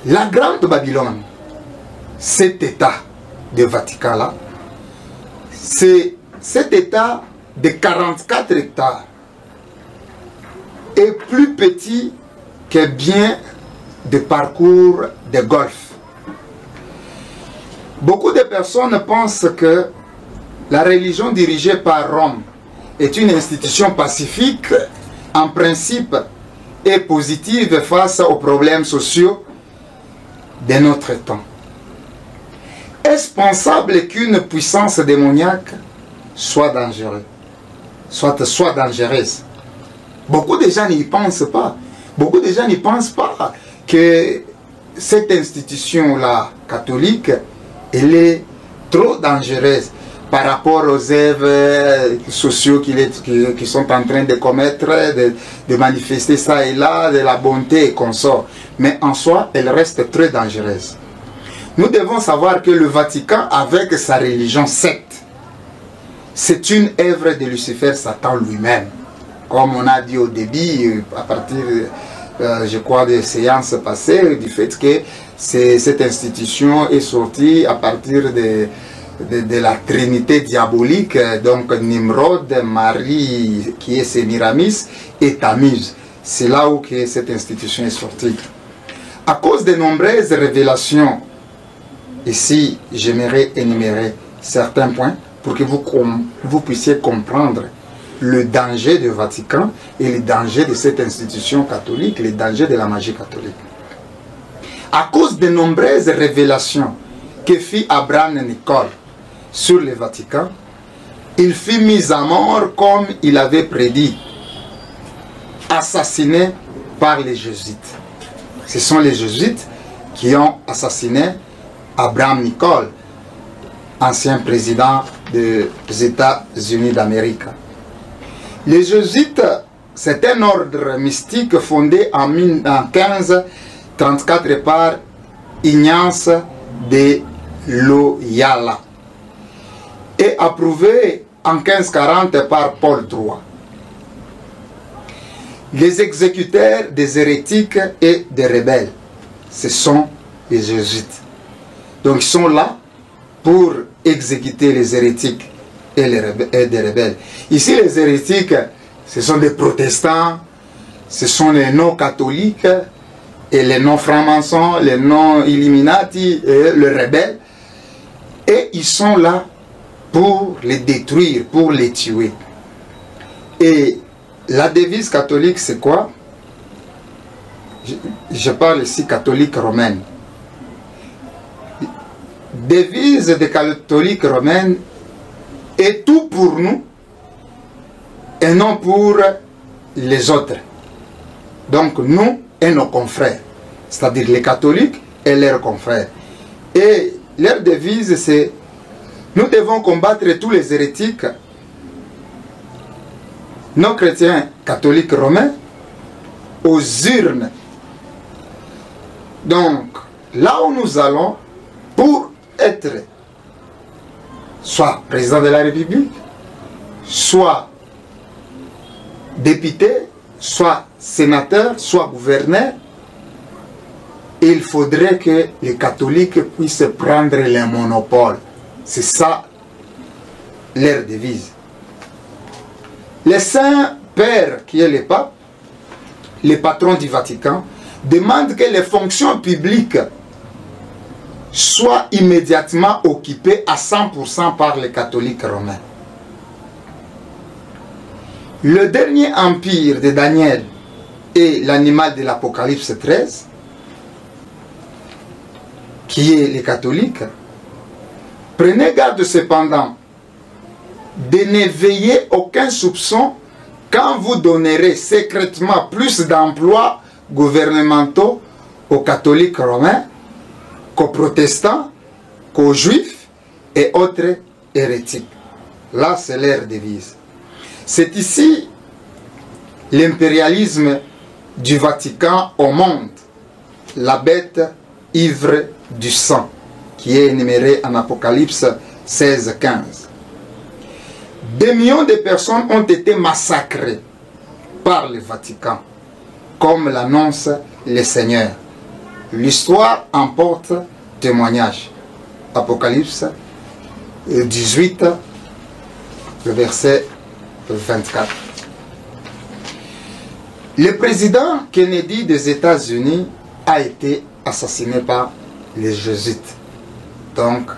La Grande Babylone, cet État de Vatican-là, c'est cet État de 44 hectares, est plus petit que bien de parcours de golf. Beaucoup de personnes pensent que la religion dirigée par Rome est une institution pacifique, en principe, et positive face aux problèmes sociaux de notre temps. Est-ce pensable qu'une puissance démoniaque soit dangereuse? Soit dangereuse? Beaucoup de gens n'y pensent pas. Beaucoup de gens n'y pensent pas que cette institution-là, catholique, elle est trop dangereuse par rapport aux œuvres sociaux qui sont en train de commettre, de manifester ça et là, de la bonté et consort. Mais en soi, elle reste très dangereuse. Nous devons savoir que le Vatican, avec sa religion secte, c'est une œuvre de Lucifer, Satan lui-même. Comme on a dit au début, à partir, je crois, des séances passées, du fait que cette institution est sortie à partir de la trinité diabolique, donc Nimrod, Marie, qui est Sémiramis, et Tammuz. C'est là où que cette institution est sortie. À cause de nombreuses révélations, ici, j'aimerais énumérer certains points pour que vous puissiez comprendre le danger du Vatican et le danger de cette institution catholique, le danger de la magie catholique. À cause de nombreuses révélations que fit Abraham Nicolle sur le Vatican, il fut mis à mort comme il avait prédit, assassiné par les Jésuites. Ce sont les Jésuites qui ont assassiné Abraham Nicolle. ancien président des États-Unis d'Amérique. Les jésuites, c'est un ordre mystique fondé en 1534 par Ignace de Loyola et approuvé en 1540 par Paul III. Les exécuteurs des hérétiques et des rebelles, ce sont les jésuites. Donc ils sont là pour exécuter les hérétiques et des rebelles. Ici les hérétiques, ce sont des protestants, ce sont les non-catholiques et les non-francs-maçons, les non-illuminati et les rebelles. Et ils sont là pour les détruire, pour les tuer. Et la devise catholique, c'est quoi? Je parle ici catholique romaine. Devise des catholiques romaines est tout pour nous et non pour les autres. Donc nous et nos confrères, c'est-à-dire les catholiques et leurs confrères. Et leur devise, c'est: nous devons combattre tous les hérétiques, non chrétiens catholiques romains, aux urnes. Donc, là où nous allons, pour être soit président de la République, soit député, soit sénateur, soit gouverneur, il faudrait que les catholiques puissent prendre les monopoles. C'est ça leur devise. Le Saint-Père, qui est le pape, le patron du Vatican, demande que les fonctions publiques soient immédiatement occupées à 100% par les catholiques romains. Le dernier empire de Daniel et l'animal de l'Apocalypse 13, qui est les catholiques, prenez garde cependant de n'éveiller aucun soupçon quand vous donnerez secrètement plus d'emplois gouvernementaux aux catholiques romains qu'aux protestants, qu'aux juifs et autres hérétiques. Là, c'est leur devise. C'est ici l'impérialisme du Vatican au monde, la bête ivre du sang, qui est énumérée en Apocalypse 16-15. Des millions de personnes ont été massacrées par le Vatican, comme l'annonce le Seigneur. L'histoire en porte témoignage. Apocalypse 18, verset 24. Le président Kennedy des États-Unis a été assassiné par les jésuites, donc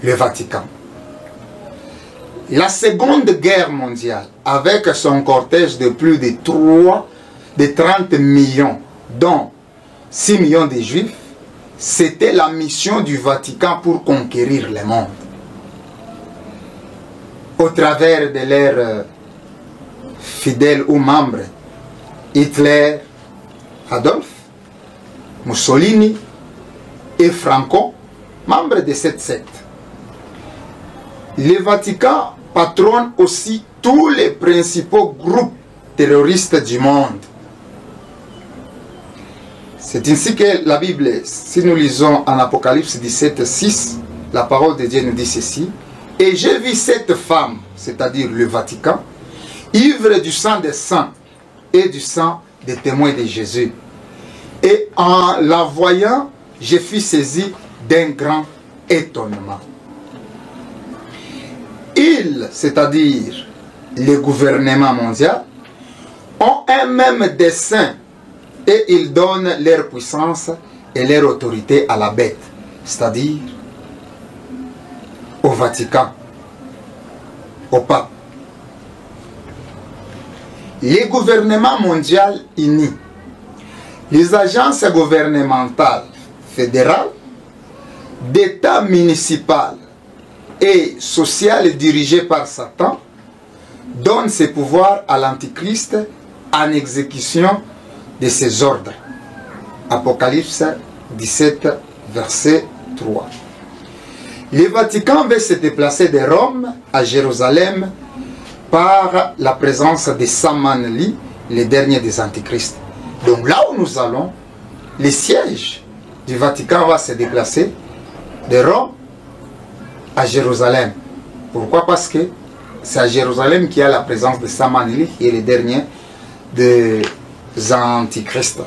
le Vatican. La Seconde Guerre mondiale, avec son cortège de plus de 30 millions, dont 6 millions de Juifs, c'était la mission du Vatican pour conquérir le monde. Au travers de leurs fidèles ou membres, Hitler, Adolphe, Mussolini et Franco, membres de cette secte. Le Vatican patronne aussi tous les principaux groupes terroristes du monde. C'est ainsi que la Bible, si nous lisons en Apocalypse 17, 6, la parole de Dieu nous dit ceci: et j'ai vu cette femme, c'est-à-dire le Vatican, ivre du sang des saints et du sang des témoins de Jésus. Et en la voyant, je fus saisi d'un grand étonnement. Ils, c'est-à-dire le gouvernement mondial, ont un même dessein et ils donnent leur puissance et leur autorité à la bête, c'est-à-dire au Vatican, au pape. Les gouvernements mondiaux unis, les agences gouvernementales fédérales, d'État municipal et social dirigées par Satan donnent ses pouvoirs à l'Antichrist en exécution de ses ordres. Apocalypse 17, verset 3. Le Vatican veut se déplacer de Rome à Jérusalem par la présence de Samanli, le dernier des antichrists. Donc là où nous allons, le siège du Vatican va se déplacer de Rome à Jérusalem. Pourquoi? Parce que c'est à Jérusalem qu'il y a la présence de Samanli, qui est le dernier des antichrists.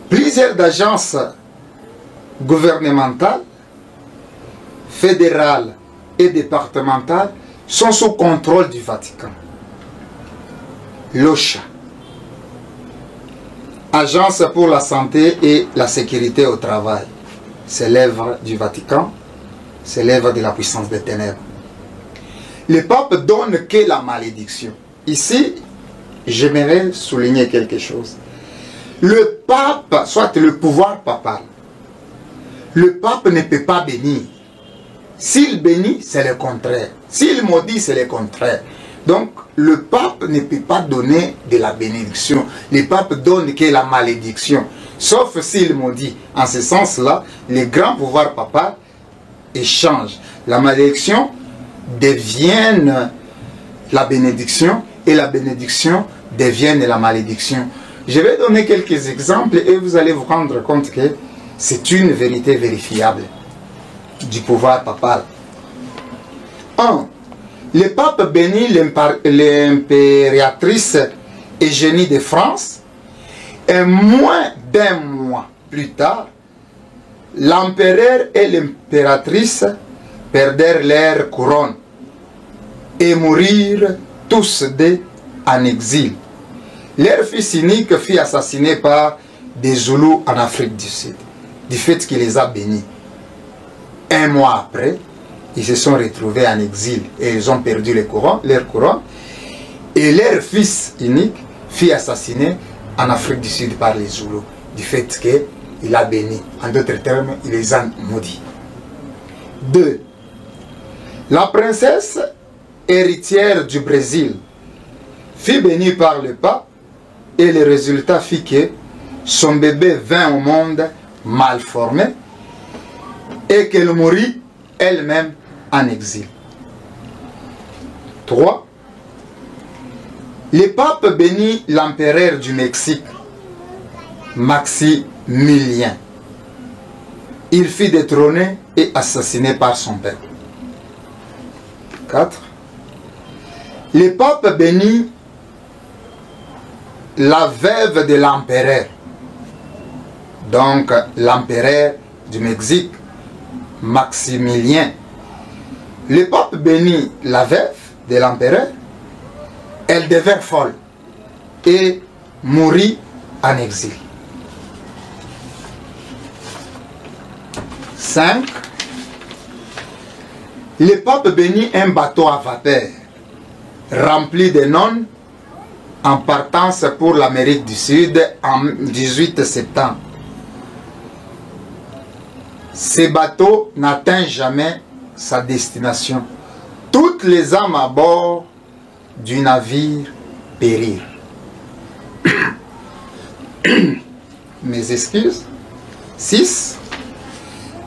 Plusieurs agences gouvernementales, fédérales et départementales sont sous contrôle du Vatican. L'OSHA, Agence pour la santé et la sécurité au travail, c'est l'œuvre du Vatican, c'est l'œuvre de la puissance des ténèbres. Le pape donne que la malédiction. Ici, j'aimerais souligner quelque chose. Le pape, soit le pouvoir papal, le pape ne peut pas bénir. S'il bénit, c'est le contraire. S'il maudit, c'est le contraire. Donc, le pape ne peut pas donner de la bénédiction. Le pape donne que la malédiction. Sauf s'il maudit. En ce sens-là, les grands pouvoirs papal échangent. La malédiction devient la bénédiction et la bénédiction devient la malédiction. Je vais donner quelques exemples et vous allez vous rendre compte que c'est une vérité vérifiable du pouvoir papal. 1. Le pape bénit l'impératrice Eugénie de France et moins d'un mois plus tard, l'empereur et l'impératrice perdèrent leur couronne et mourirent tous deux en exil. Leur fils unique fut assassiné par des Zoulous en Afrique du Sud, du fait qu'il les a bénis. Un mois après, ils se sont retrouvés en exil et ils ont perdu leur couronne. Et leur fils unique fut assassiné en Afrique du Sud par les Zoulous, du fait qu'il a béni. En d'autres termes, il les a maudits. 2. La princesse héritière du Brésil fut bénie par le pape et le résultat fit que son bébé vint au monde mal formé et qu'elle mourut elle-même en exil. 3. Le pape bénit l'empereur du Mexique, Maximilien. Il fut détrôné et assassiné par son père. 4. Le pape bénit la veuve de l'empereur, donc l'empereur du Mexique, Maximilien. Le pape bénit la veuve de l'empereur, elle devint folle et mourut en exil. 5. Le pape bénit un bateau à vapeur rempli de nonnes en partance pour l'Amérique du Sud en 18 septembre. Ce bateau n'atteint jamais sa destination. Toutes les âmes à bord du navire périrent. Mes excuses. 6.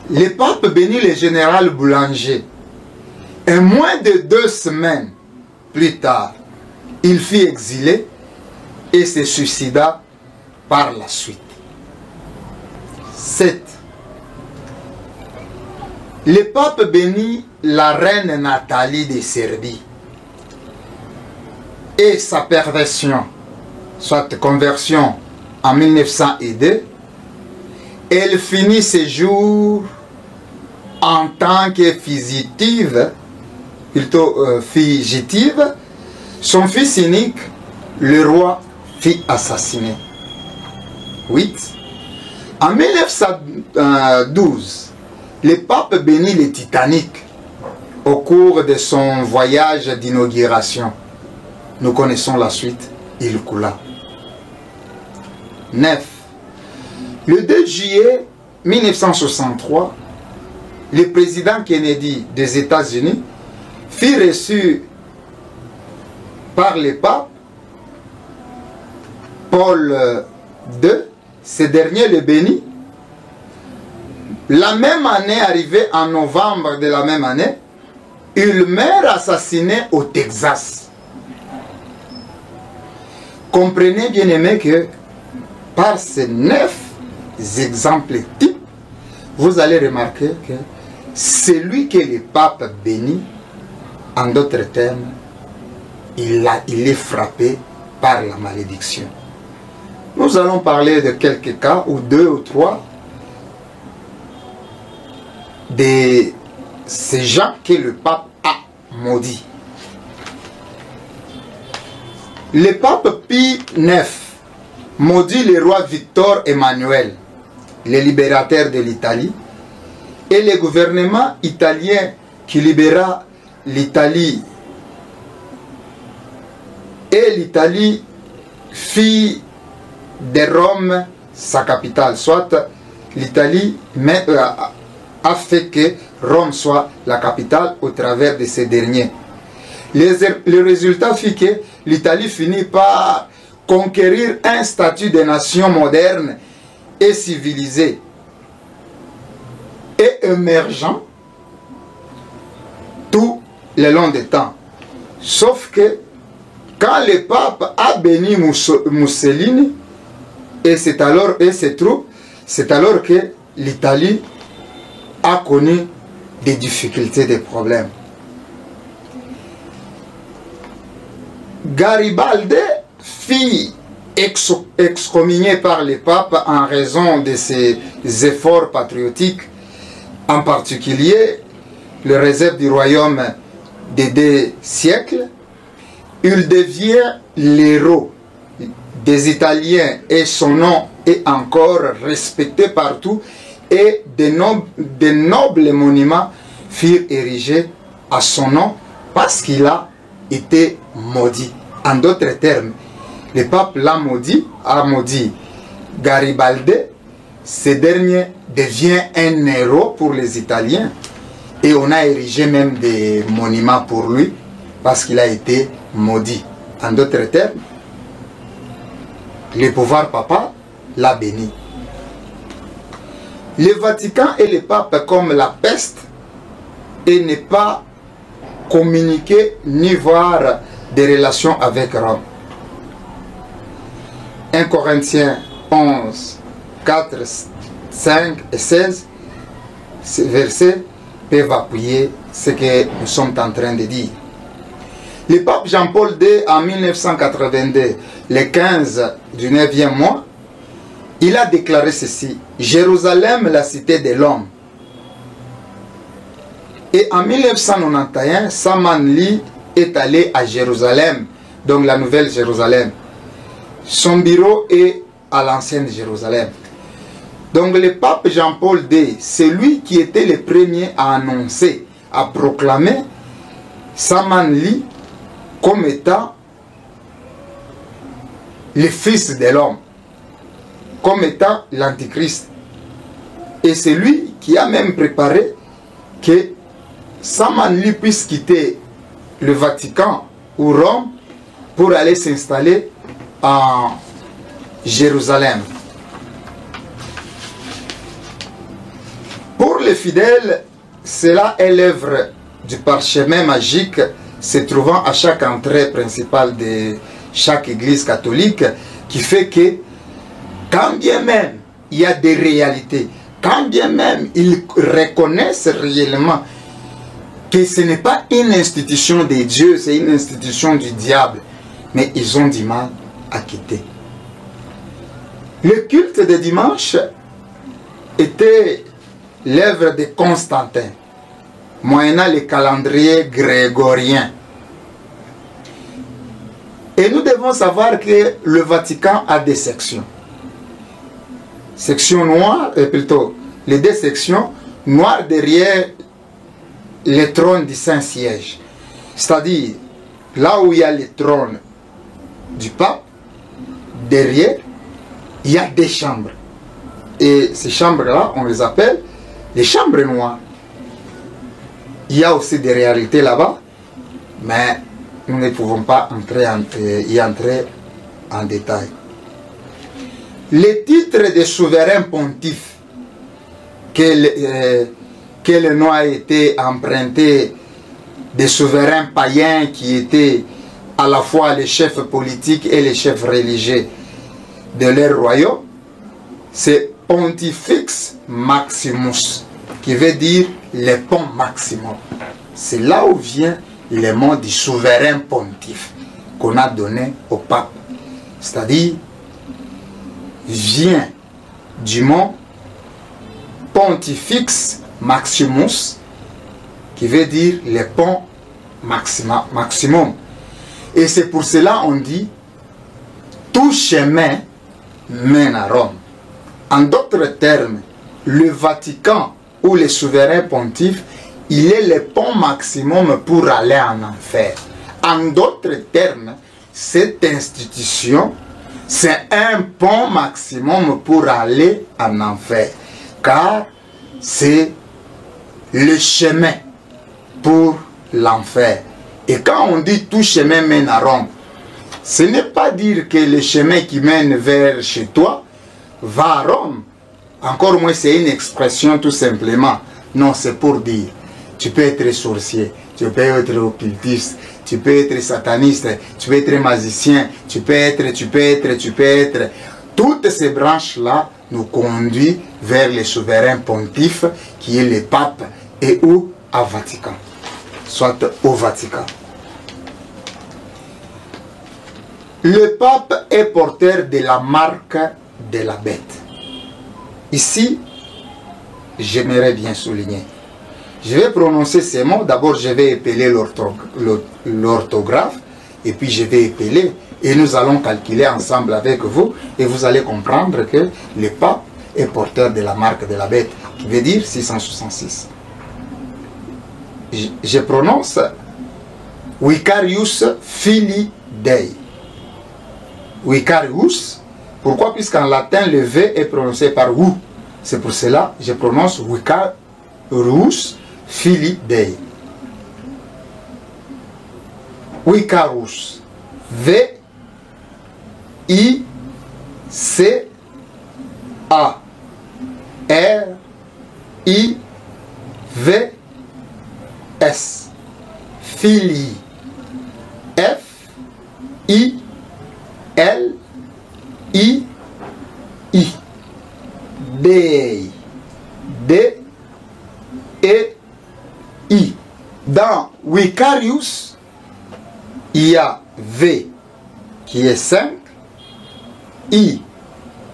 Le pape bénit le général Boulanger. Et moins de 2 semaines plus tard, il fut exilé et se suicida par la suite. 7. Le pape bénit la reine Nathalie de Serbie et sa perversion, soit conversion en 1902. Elle finit ses jours en tant que fugitive, fugitive. Son fils unique, le roi, fut assassiné. 8. En 1912, le pape bénit le Titanic au cours de son voyage d'inauguration. Nous connaissons la suite, il coula. 9. Le 2 juillet 1963, le président Kennedy des États-Unis fut reçu par le pape Paul II. Ce dernier le bénit La même année, arrivé en novembre de la même année, il meurt assassiné au Texas. Comprenez bien aimé que par ces 9 exemples types, vous allez remarquer que celui que le pape bénit, en d'autres termes, il est frappé par la malédiction. Nous allons parler de quelques cas, ou 2 ou 3, de ces gens que le pape a maudits. Le pape Pie IX maudit le roi Victor Emmanuel, le libérateur de l'Italie, et le gouvernement italien qui libéra l'Italie. Et l'Italie fit de Rome sa capitale, soit l'Italie a fait que Rome soit la capitale au travers de ces derniers. Le résultat fit que l'Italie finit par conquérir un statut de nation moderne et civilisée et émergent tout le long des temps. Sauf que quand le pape a béni Mussolini et ses troupes, c'est alors que l'Italie a connu des difficultés, des problèmes. Garibaldi fut excommunié par le pape en raison de ses efforts patriotiques, en particulier le réserve du royaume des 2 siècles. Il devient l'héros des Italiens et son nom est encore respecté partout et de nobles monuments furent érigés à son nom parce qu'il a été maudit. En d'autres termes, le pape l'a maudit, a maudit Garibaldi. Ce dernier devient un héros pour les Italiens et on a érigé même des monuments pour lui parce qu'il a été maudit. En d'autres termes, le pouvoir papal l'a béni. Le Vatican et le pape comme la peste et ne pas communiquer ni voir des relations avec Rome. 1 Corinthiens 11, 4, 5 et 16, ces versets peuvent appuyer ce que nous sommes en train de dire. Le pape Jean-Paul II, en 1982, le 15 du 9e mois, il a déclaré ceci: Jérusalem, la cité de l'homme. Et en 1991, Salman Lee est allé à Jérusalem, donc la nouvelle Jérusalem. Son bureau est à l'ancienne Jérusalem. Donc le pape Jean-Paul II, c'est lui qui était le premier à annoncer, à proclamer Salman Lee comme étant le fils de l'homme, comme étant l'antichrist. Et c'est lui qui a même préparé que Salman Lee puisse quitter le Vatican ou Rome pour aller s'installer en Jérusalem. Pour les fidèles, cela est l'œuvre du parchemin magique se trouvant à chaque entrée principale de chaque église catholique, qui fait que quand bien même il y a des réalités, quand bien même ils reconnaissent réellement que ce n'est pas une institution de Dieu, c'est une institution du diable, mais ils ont du mal à quitter. Le culte de dimanche était l'œuvre de Constantin, moyennant le calendrier grégorien. Et nous devons savoir que le Vatican a des sections. Section noire, plutôt les 2 sections, noires derrière le trône du Saint-Siège. C'est-à-dire, là où il y a le trône du pape, derrière, il y a 2 chambres. Et ces chambres-là, on les appelle les chambres noires. Il y a aussi des réalités là-bas, mais nous ne pouvons pas y entrer en détail. Les titres de souverain pontife que le nom a été emprunté des souverains païens qui étaient à la fois les chefs politiques et les chefs religieux de leur royaume, c'est Pontifex Maximus, qui veut dire le pont maximum. C'est là où vient le mot du souverain pontife qu'on a donné au pape. C'est-à-dire, vient du mot Pontifex Maximus, qui veut dire le pont maximum. Et c'est pour cela on dit tout chemin mène à Rome. En d'autres termes, le Vatican ou le souverain pontife, il est le pont maximum pour aller en enfer. En d'autres termes, cette institution, c'est un pont maximum pour aller en enfer. Car c'est le chemin pour l'enfer. Et quand on dit tout chemin mène à Rome, ce n'est pas dire que le chemin qui mène vers chez toi va à Rome. Encore moins, c'est une expression tout simplement. Non, c'est pour dire, tu peux être sorcier, tu peux être occultiste, tu peux être sataniste, tu peux être magicien, tu peux être. Toutes ces branches-là nous conduisent vers le souverain pontife qui est le pape et où à Vatican, soit au Vatican. Le pape est porteur de la marque de la bête. Ici, j'aimerais bien souligner. Je vais prononcer ces mots. D'abord, je vais épeler l'orthographe et puis je vais épeler et nous allons calculer ensemble avec vous et vous allez comprendre que le pape est porteur de la marque de la bête, qui veut dire 666. Je prononce Vicarius Filii Dei. Vicarius, pourquoi? Puisqu'en latin le V est prononcé par ou. C'est pour cela que je prononce Vicarius Filii Dei. Vicarius. V I C A R I V S. Filii. F I L I I. Dei. D E I. Dans Vicarius, il y a V qui est 5, I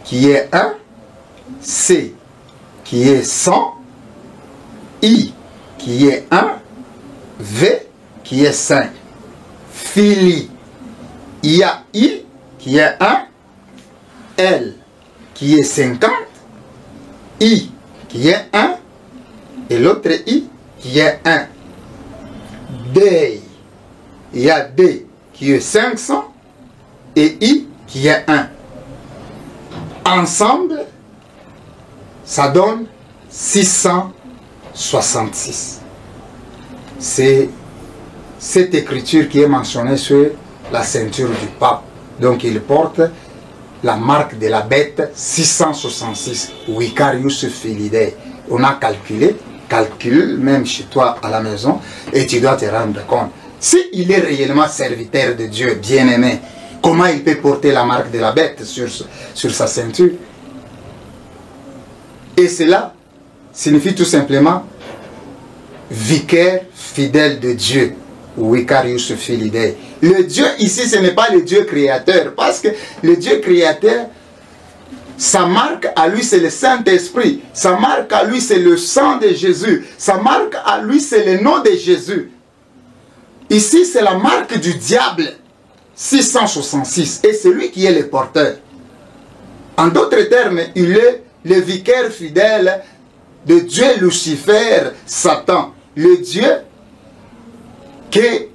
qui est 1, C qui est 100, I qui est 1, V qui est 5. Filii, il y a I qui est 1, L qui est 50, I qui est 1 et l'autre I qui est 1. Dei, il y a D qui est 500 et I qui est 1. Ensemble, ça donne 666. C'est cette écriture qui est mentionnée sur la ceinture du pape. Donc il porte la marque de la bête 666. Vicarius Filii Dei. On a calculé, calcule même chez toi à la maison et tu dois te rendre compte. S'il est réellement serviteur de Dieu, bien-aimé, comment il peut porter la marque de la bête sur sa ceinture? Et cela signifie tout simplement vicaire fidèle de Dieu. Vicarius Filii Dei. Le Dieu ici, ce n'est pas le Dieu créateur, parce que le Dieu créateur, sa marque à lui, c'est le Saint-Esprit. Sa marque à lui, c'est le sang de Jésus. Sa marque à lui, c'est le nom de Jésus. Ici, c'est la marque du diable. 666. Et c'est lui qui est le porteur. En d'autres termes, il est le vicaire fidèle de Dieu Lucifer, Satan. Le Dieu que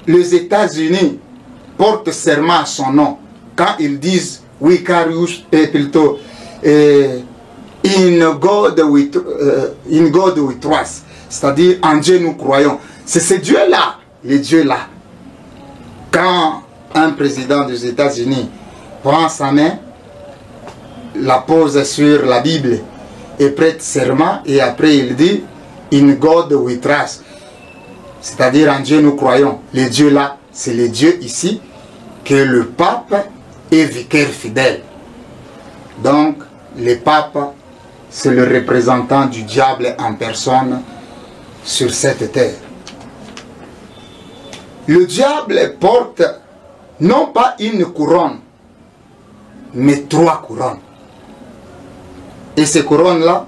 les États-Unis portent serment à son nom quand ils disent Vicarius, plutôt in God we trust, c'est-à-dire en Dieu nous croyons. C'est ce Dieu-là, le Dieu-là. Quand un président des États-Unis prend sa main, la pose sur la Bible et prête serment, et après il dit In God we trust. C'est-à-dire en Dieu nous croyons. Les dieux là, c'est les dieux ici, que le pape est vicaire fidèle. Donc, le pape, c'est le représentant du diable en personne sur cette terre. Le diable porte non pas une couronne, mais 3 couronnes. Et ces couronnes-là,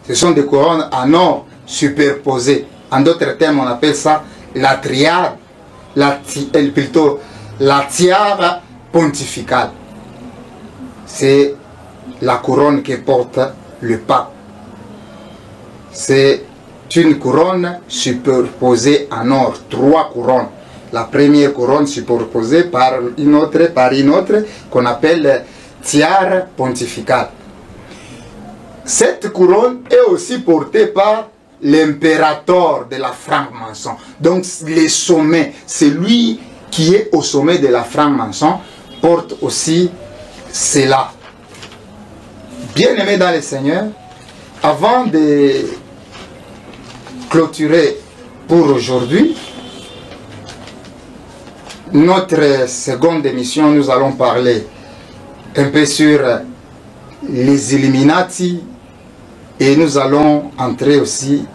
ce sont des couronnes en or superposées. En d'autres termes, on appelle ça la triade, plutôt la tiare pontificale. C'est la couronne que porte le pape. C'est une couronne superposée en or, 3 couronnes. La première couronne superposée par une autre, qu'on appelle tiare pontificale. Cette couronne est aussi portée par l'impérateur de la franc-maçon. Donc les sommets, celui qui est au sommet de la franc-maçon porte aussi cela. Bien-aimés dans le Seigneur, avant de clôturer pour aujourd'hui notre seconde émission, nous allons parler un peu sur les Illuminati et nous allons entrer aussi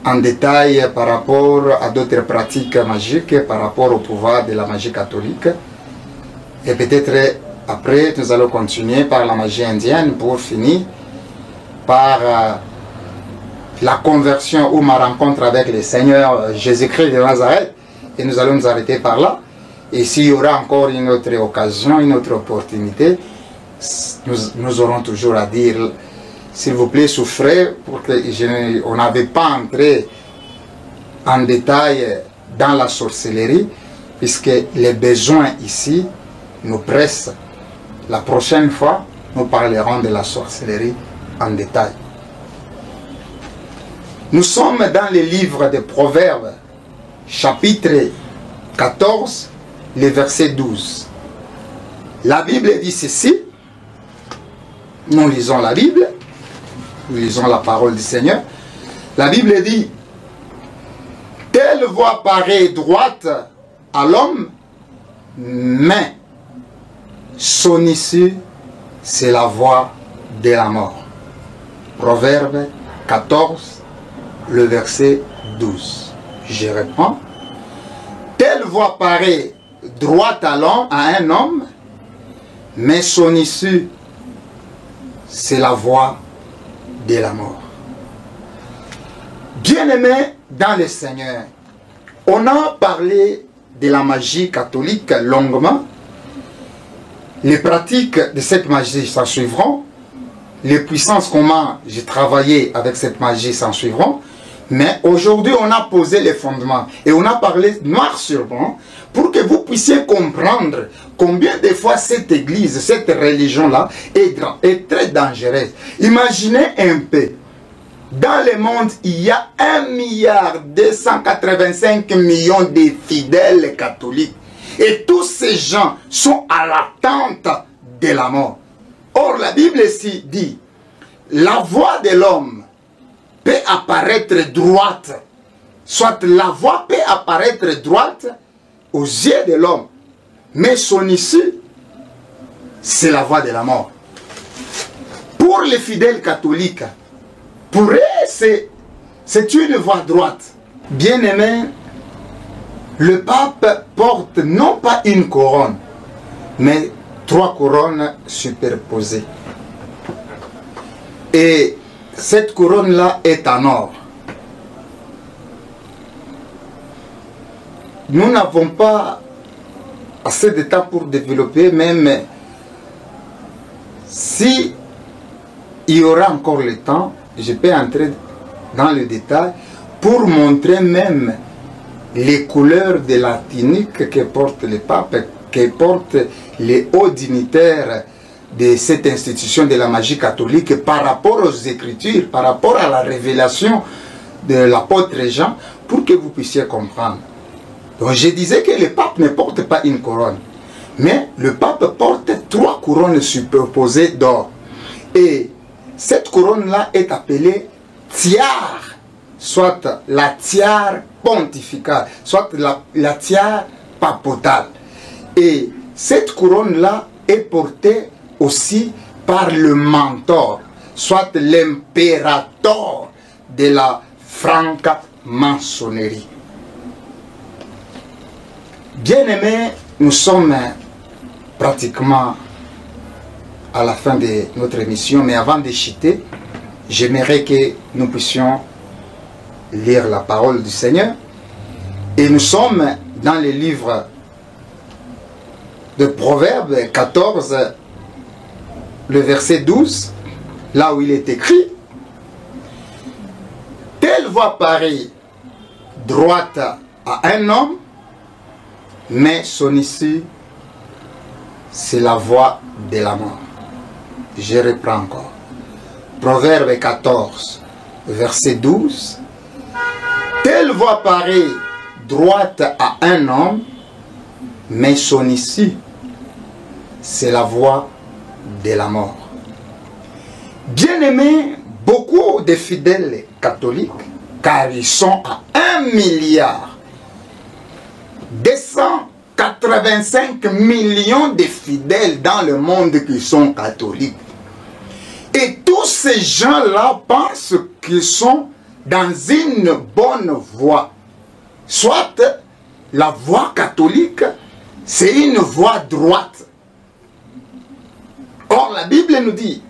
en détail par rapport à d'autres pratiques magiques, par rapport au pouvoir de la magie catholique. Et peut-être après, nous allons continuer par la magie indienne pour finir par la conversion ou ma rencontre avec le Seigneur Jésus-Christ de Nazareth. Et nous allons nous arrêter par là. Et s'il y aura encore une autre occasion, une autre opportunité, nous aurons toujours à dire, s'il vous plaît, souffrez, pour que on n'avait pas entré en détail dans la sorcellerie, puisque les besoins ici nous pressent. La prochaine fois, nous parlerons de la sorcellerie en détail. Nous sommes dans le livre des Proverbes, chapitre 14, le verset 12. La Bible dit ceci. Nous lisons la Bible. Nous lisons la parole du Seigneur. La Bible dit: telle voie paraît droite à l'homme, mais son issue, c'est la voie de la mort. Proverbe 14, le verset 12. Je réponds: telle voie paraît droite à un homme, mais son issue, c'est la voie de la mort. Bien-aimés dans le Seigneur, on a parlé de la magie catholique longuement. Les pratiques de cette magie s'en suivront. Les puissances comment j'ai travaillé avec cette magie s'en suivront. Mais aujourd'hui, on a posé les fondements et on a parlé noir sur blanc pour que vous puissiez comprendre combien de fois cette église, cette religion-là est très dangereuse. Imaginez un peu, dans le monde, il y a 1,285 milliard de fidèles catholiques. Et tous ces gens sont à l'attente de la mort. Or, la Bible ici dit, la voie de l'homme peut apparaître droite, soit la voie peut apparaître droite aux yeux de l'homme, mais son issue, c'est la voie de la mort. Pour les fidèles catholiques, pour eux, c'est une voie droite. Bien-aimés, le pape porte non pas une couronne, mais 3 couronnes superposées. Et cette couronne-là est en or. Nous n'avons pas assez de temps pour développer, même si il y aura encore le temps, je peux entrer dans le détail pour montrer même les couleurs de la tunique que porte le pape, que portent les hauts dignitaires de cette institution de la magie catholique par rapport aux Écritures, par rapport à la révélation de l'apôtre Jean, pour que vous puissiez comprendre. Donc je disais que le pape ne porte pas une couronne, mais le pape porte 3 couronnes superposées d'or. Et cette couronne-là est appelée tiare, soit la tiare pontificale, soit la tiare papotale. Et cette couronne-là est portée aussi par le mentor, soit l'impérator de la franc-maçonnerie. Bien-aimés, nous sommes pratiquement à la fin de notre émission, mais avant de chuter, j'aimerais que nous puissions lire la parole du Seigneur. Et nous sommes dans le livre de Proverbes 14, le verset 12, là où il est écrit: telle voie paraît droite à un homme, mais son issue, c'est la voie de la mort. Je reprends encore. Proverbe 14, verset 12. Telle voie paraît droite à un homme, mais son issue, c'est la voie de la mort. Bien-aimés, beaucoup de fidèles catholiques, car ils sont à 1,285 millions de fidèles dans le monde qui sont catholiques. Et tous ces gens-là pensent qu'ils sont dans une bonne voie. Soit la voie catholique, c'est une voie droite. Or, la Bible nous dit,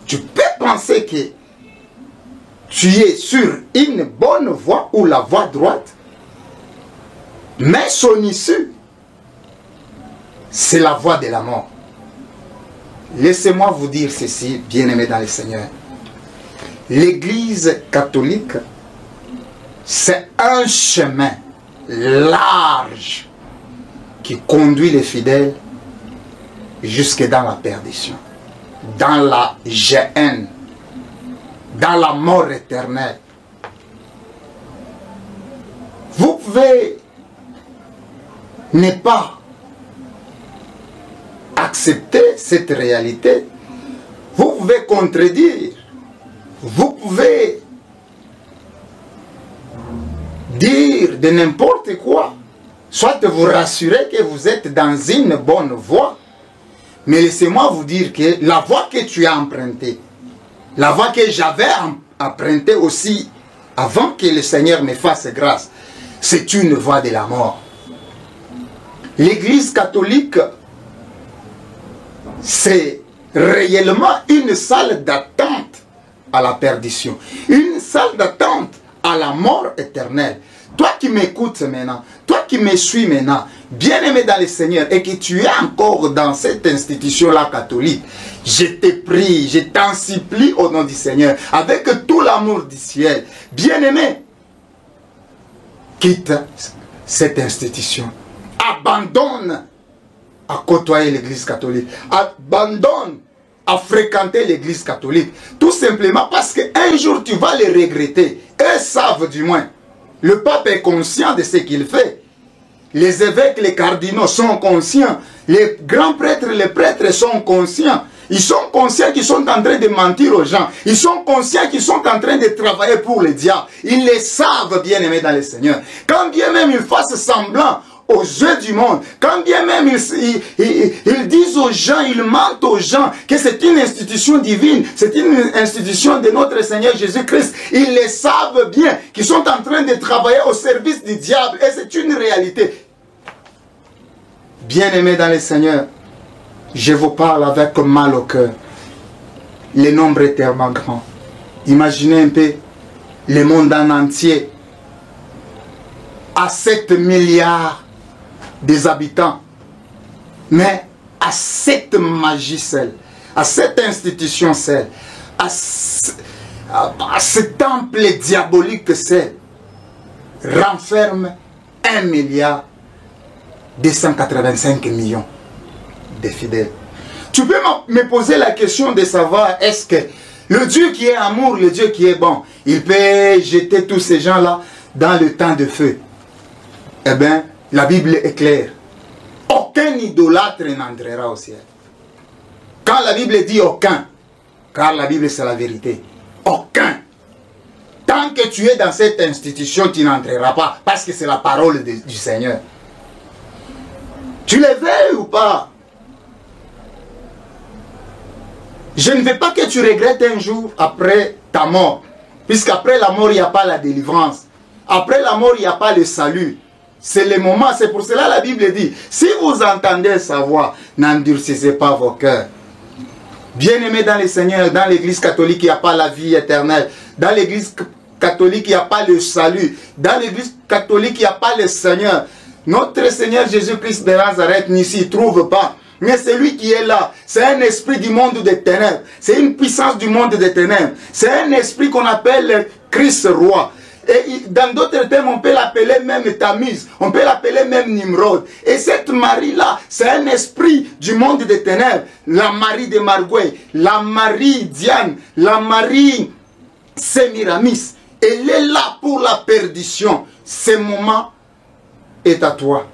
tu peux penser que tu es sur une bonne voie ou la voie droite, mais son issue, c'est la voie de la mort. Laissez-moi vous dire ceci, bien-aimés dans le Seigneur. L'Église catholique, c'est un chemin large qui conduit les fidèles jusque dans la perdition, dans la géhenne, dans la mort éternelle. Vous pouvez ne pas accepter cette réalité, vous pouvez contredire, vous pouvez dire de n'importe quoi, soit vous rassurer que vous êtes dans une bonne voie, mais laissez-moi vous dire que la voie que tu as empruntée, la voie que j'avais empruntée aussi avant que le Seigneur me fasse grâce, c'est une voie de la mort. L'Église catholique, c'est réellement une salle d'attente à la perdition, une salle d'attente à la mort éternelle. Toi qui m'écoutes maintenant, toi qui me suis maintenant, bien-aimé dans le Seigneur, et que tu es encore dans cette institution-là catholique, je te prie, je t'en supplie au nom du Seigneur, avec tout l'amour du ciel, bien-aimé, quitte cette institution. Abandonne à côtoyer l'Église catholique. Abandonne à fréquenter l'Église catholique. Tout simplement parce qu'un jour tu vas les regretter. Eux savent du moins. Le pape est conscient de ce qu'il fait. Les évêques, les cardinaux sont conscients. Les grands prêtres, les prêtres sont conscients. Ils sont conscients qu'ils sont en train de mentir aux gens. Ils sont conscients qu'ils sont en train de travailler pour le diable. Ils le savent, bien-aimés dans le Seigneur. Quand bien même ils fassent semblant aux yeux du monde, quand bien même ils disent aux gens, ils mentent aux gens que c'est une institution divine, c'est une institution de notre Seigneur Jésus-Christ, ils le savent bien qu'ils sont en train de travailler au service du diable, et c'est une réalité. Bien-aimés dans le Seigneur, je vous parle avec mal au cœur. Le nombre est tellement grand. Imaginez un peu le monde en entier à 7 milliards des habitants, mais à cette magie seule, à cette institution seule, à ce temple diabolique seul, renferme 1,285 milliard de fidèles. Tu peux me poser la question de savoir, est-ce que le Dieu qui est amour, le Dieu qui est bon, il peut jeter tous ces gens-là dans le temps de feu? Eh bien, la Bible est claire. Aucun idolâtre n'entrera au ciel. Quand la Bible dit aucun, Car la Bible, c'est la vérité. Aucun. Tant que tu es dans cette institution, tu n'entreras pas. Parce que c'est la parole du Seigneur. Tu les veux ou pas? Je ne veux pas que tu regrettes un jour après ta mort. Puisqu'après la mort, il n'y a pas la délivrance. Après la mort, il n'y a pas le salut. C'est le moment. C'est pour cela la Bible dit, si vous entendez sa voix, n'endurcissez pas vos cœurs. Bien-aimés dans le Seigneur, dans l'église catholique, il n'y a pas la vie éternelle. Dans l'église catholique, il n'y a pas le salut. Dans l'église catholique, il n'y a pas le Seigneur. Notre Seigneur Jésus-Christ de Nazareth n'y s'y trouve pas. Mais celui qui est là, c'est un esprit du monde des ténèbres. C'est une puissance du monde des ténèbres. C'est un esprit qu'on appelle Christ roi. Et dans d'autres termes, on peut l'appeler même Tammuz. On peut l'appeler même Nimrod. Et cette Marie-là, c'est un esprit du monde des ténèbres. La Marie de Marguerite, la Marie Diane, la Marie Sémiramis. Elle est là pour la perdition. Ce moment est à toi.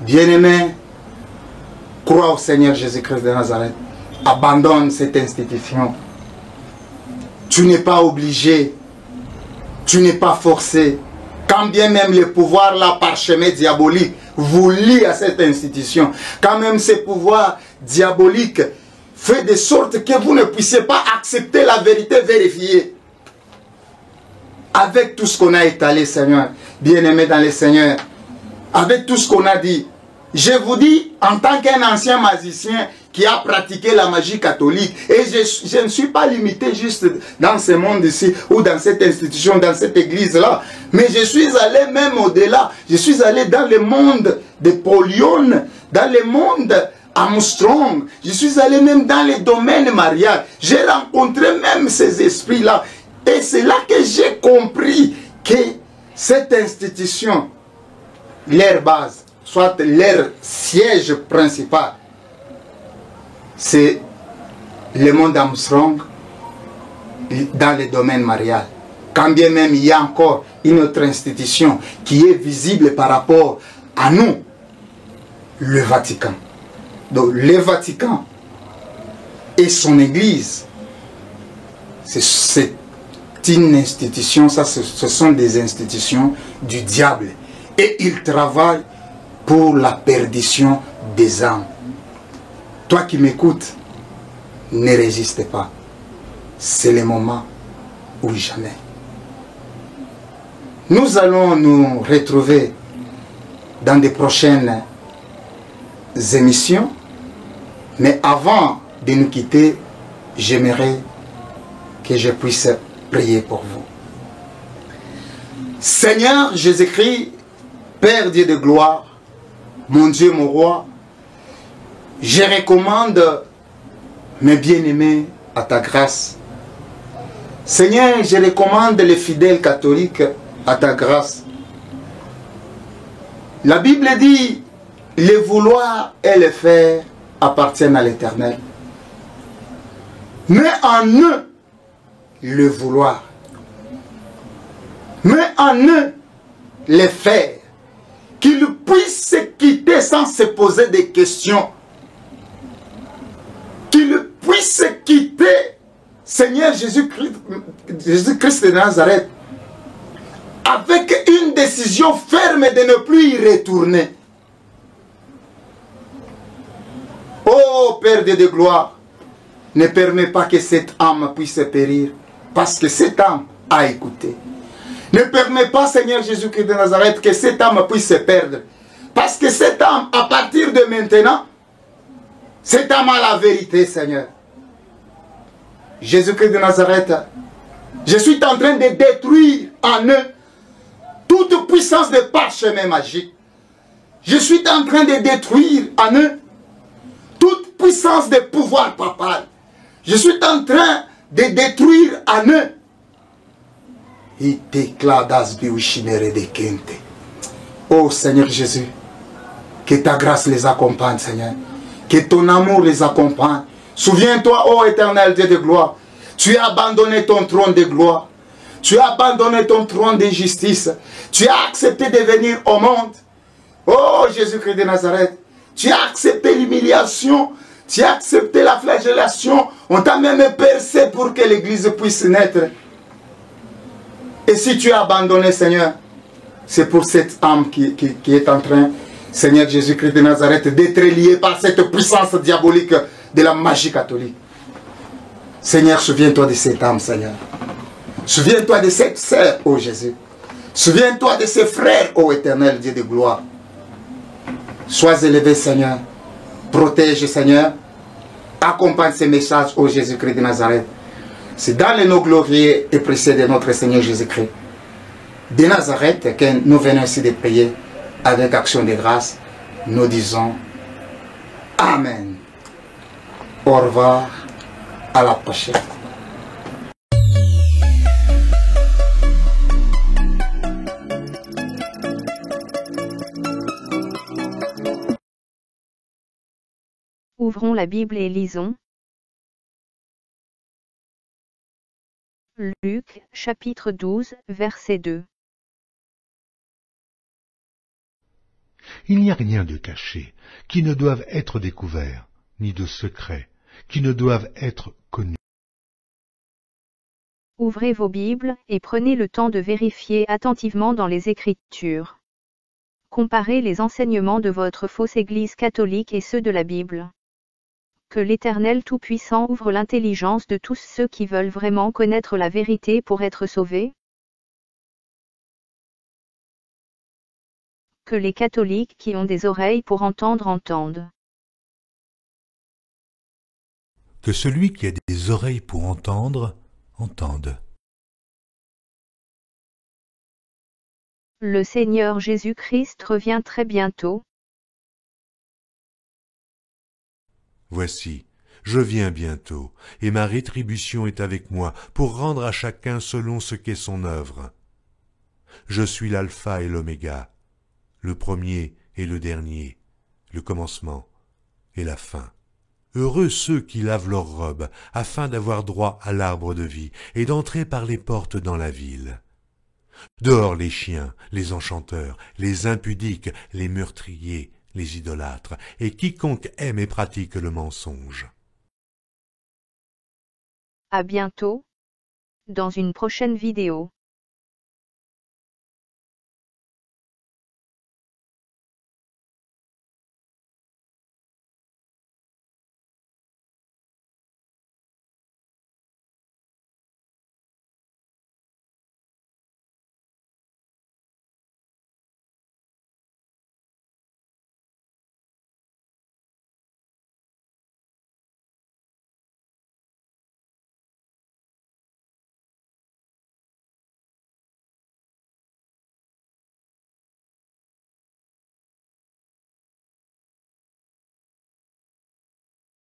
Bien-aimé, crois au Seigneur Jésus-Christ de Nazareth. Abandonne cette institution. Tu n'es pas obligé. Tu n'es pas forcé. Quand bien même le pouvoir là, parchemin diabolique, vous lie à cette institution. Quand même ce pouvoir diabolique fait de sorte que vous ne puissiez pas accepter la vérité vérifiée. Avec tout ce qu'on a étalé, Seigneur, bien-aimé dans le Seigneur, avec tout ce qu'on a dit, je vous dis, en tant qu'un ancien magicien qui a pratiqué la magie catholique, et je ne suis pas limité juste dans ce monde ici, ou dans cette institution, dans cette église-là, mais je suis allé même au-delà. Je suis allé dans le monde de Paulion, dans le monde Armstrong, je suis allé même dans les domaines mariage. J'ai rencontré même ces esprits-là. Et c'est là que j'ai compris que cette institution, leur base, soit leur siège principal, c'est le monde Armstrong dans le domaine marial. Quand bien même il y a encore une autre institution qui est visible par rapport à nous, le Vatican. Donc le Vatican et son église, c'est une institution, ça ce sont des institutions du diable. Et ils travaillent pour la perdition des âmes. Toi qui m'écoutes, ne résiste pas. C'est le moment ou jamais. Nous allons nous retrouver dans des prochaines émissions. Mais avant de nous quitter, j'aimerais que je puisse prier pour vous. Seigneur Jésus-Christ, Père Dieu de gloire, mon Dieu, mon roi, je recommande mes bien-aimés à ta grâce. Seigneur, je recommande les fidèles catholiques à ta grâce. La Bible dit, le vouloir et le faire appartiennent à l'Éternel. Mais en eux, le vouloir. Mais en eux, le faire. Qu'ils puissent se quitter sans se poser des questions. Qu'ils puissent se quitter, Seigneur Jésus-Christ de Nazareth, avec une décision ferme de ne plus y retourner. Oh Père de gloire, ne permets pas que cette âme puisse périr, parce que cette âme a écouté. Ne permets pas, Seigneur Jésus-Christ de Nazareth, que cette âme puisse se perdre, parce que cette âme, à partir de maintenant, cette âme a la vérité, Seigneur. Jésus-Christ de Nazareth, je suis en train de détruire en eux toute puissance de parchemin magique. Je suis en train de détruire en eux toute puissance de pouvoir papal. Je suis en train de détruire en eux. Oh Seigneur Jésus, que ta grâce les accompagne, Seigneur. Que ton amour les accompagne. Souviens-toi, ô éternel Dieu de gloire, tu as abandonné ton trône de gloire. Tu as abandonné ton trône de justice. Tu as accepté de venir au monde. Oh Jésus-Christ de Nazareth, tu as accepté l'humiliation. Tu as accepté la flagellation. On t'a même percé pour que l'Église puisse naître. Et si tu as abandonné, Seigneur, c'est pour cette âme qui est en train, Seigneur Jésus-Christ de Nazareth, d'être liée par cette puissance diabolique de la magie catholique. Seigneur, souviens-toi de cette âme, Seigneur. Souviens-toi de cette sœur, ô Jésus. Souviens-toi de ces frères, ô éternel Dieu de gloire. Sois élevé, Seigneur. Protège, Seigneur. Accompagne ces messages, ô Jésus-Christ de Nazareth. C'est dans les noms glorieux et précieux de notre Seigneur Jésus-Christ de Nazareth que nous venons ici de prier avec action de grâce. Nous disons Amen. Au revoir. À la prochaine. Ouvrons la Bible et lisons. Luc, chapitre 12, verset 2. Il n'y a rien de caché, qui ne doive être découvert, ni de secret, qui ne doivent être connus. Ouvrez vos Bibles et prenez le temps de vérifier attentivement dans les Écritures. Comparez les enseignements de votre fausse Église catholique et ceux de la Bible. Que l'Éternel Tout-Puissant ouvre l'intelligence de tous ceux qui veulent vraiment connaître la vérité pour être sauvés. Que les catholiques qui ont des oreilles pour entendre entendent. Que celui qui a des oreilles pour entendre, entende. Le Seigneur Jésus-Christ revient très bientôt. Voici, je viens bientôt, et ma rétribution est avec moi, pour rendre à chacun selon ce qu'est son œuvre. Je suis l'alpha et l'oméga, le premier et le dernier, le commencement et la fin. Heureux ceux qui lavent leurs robes, afin d'avoir droit à l'arbre de vie, et d'entrer par les portes dans la ville. Dehors les chiens, les enchanteurs, les impudiques, les meurtriers, les idolâtres, et quiconque aime et pratique le mensonge. À bientôt, dans une prochaine vidéo.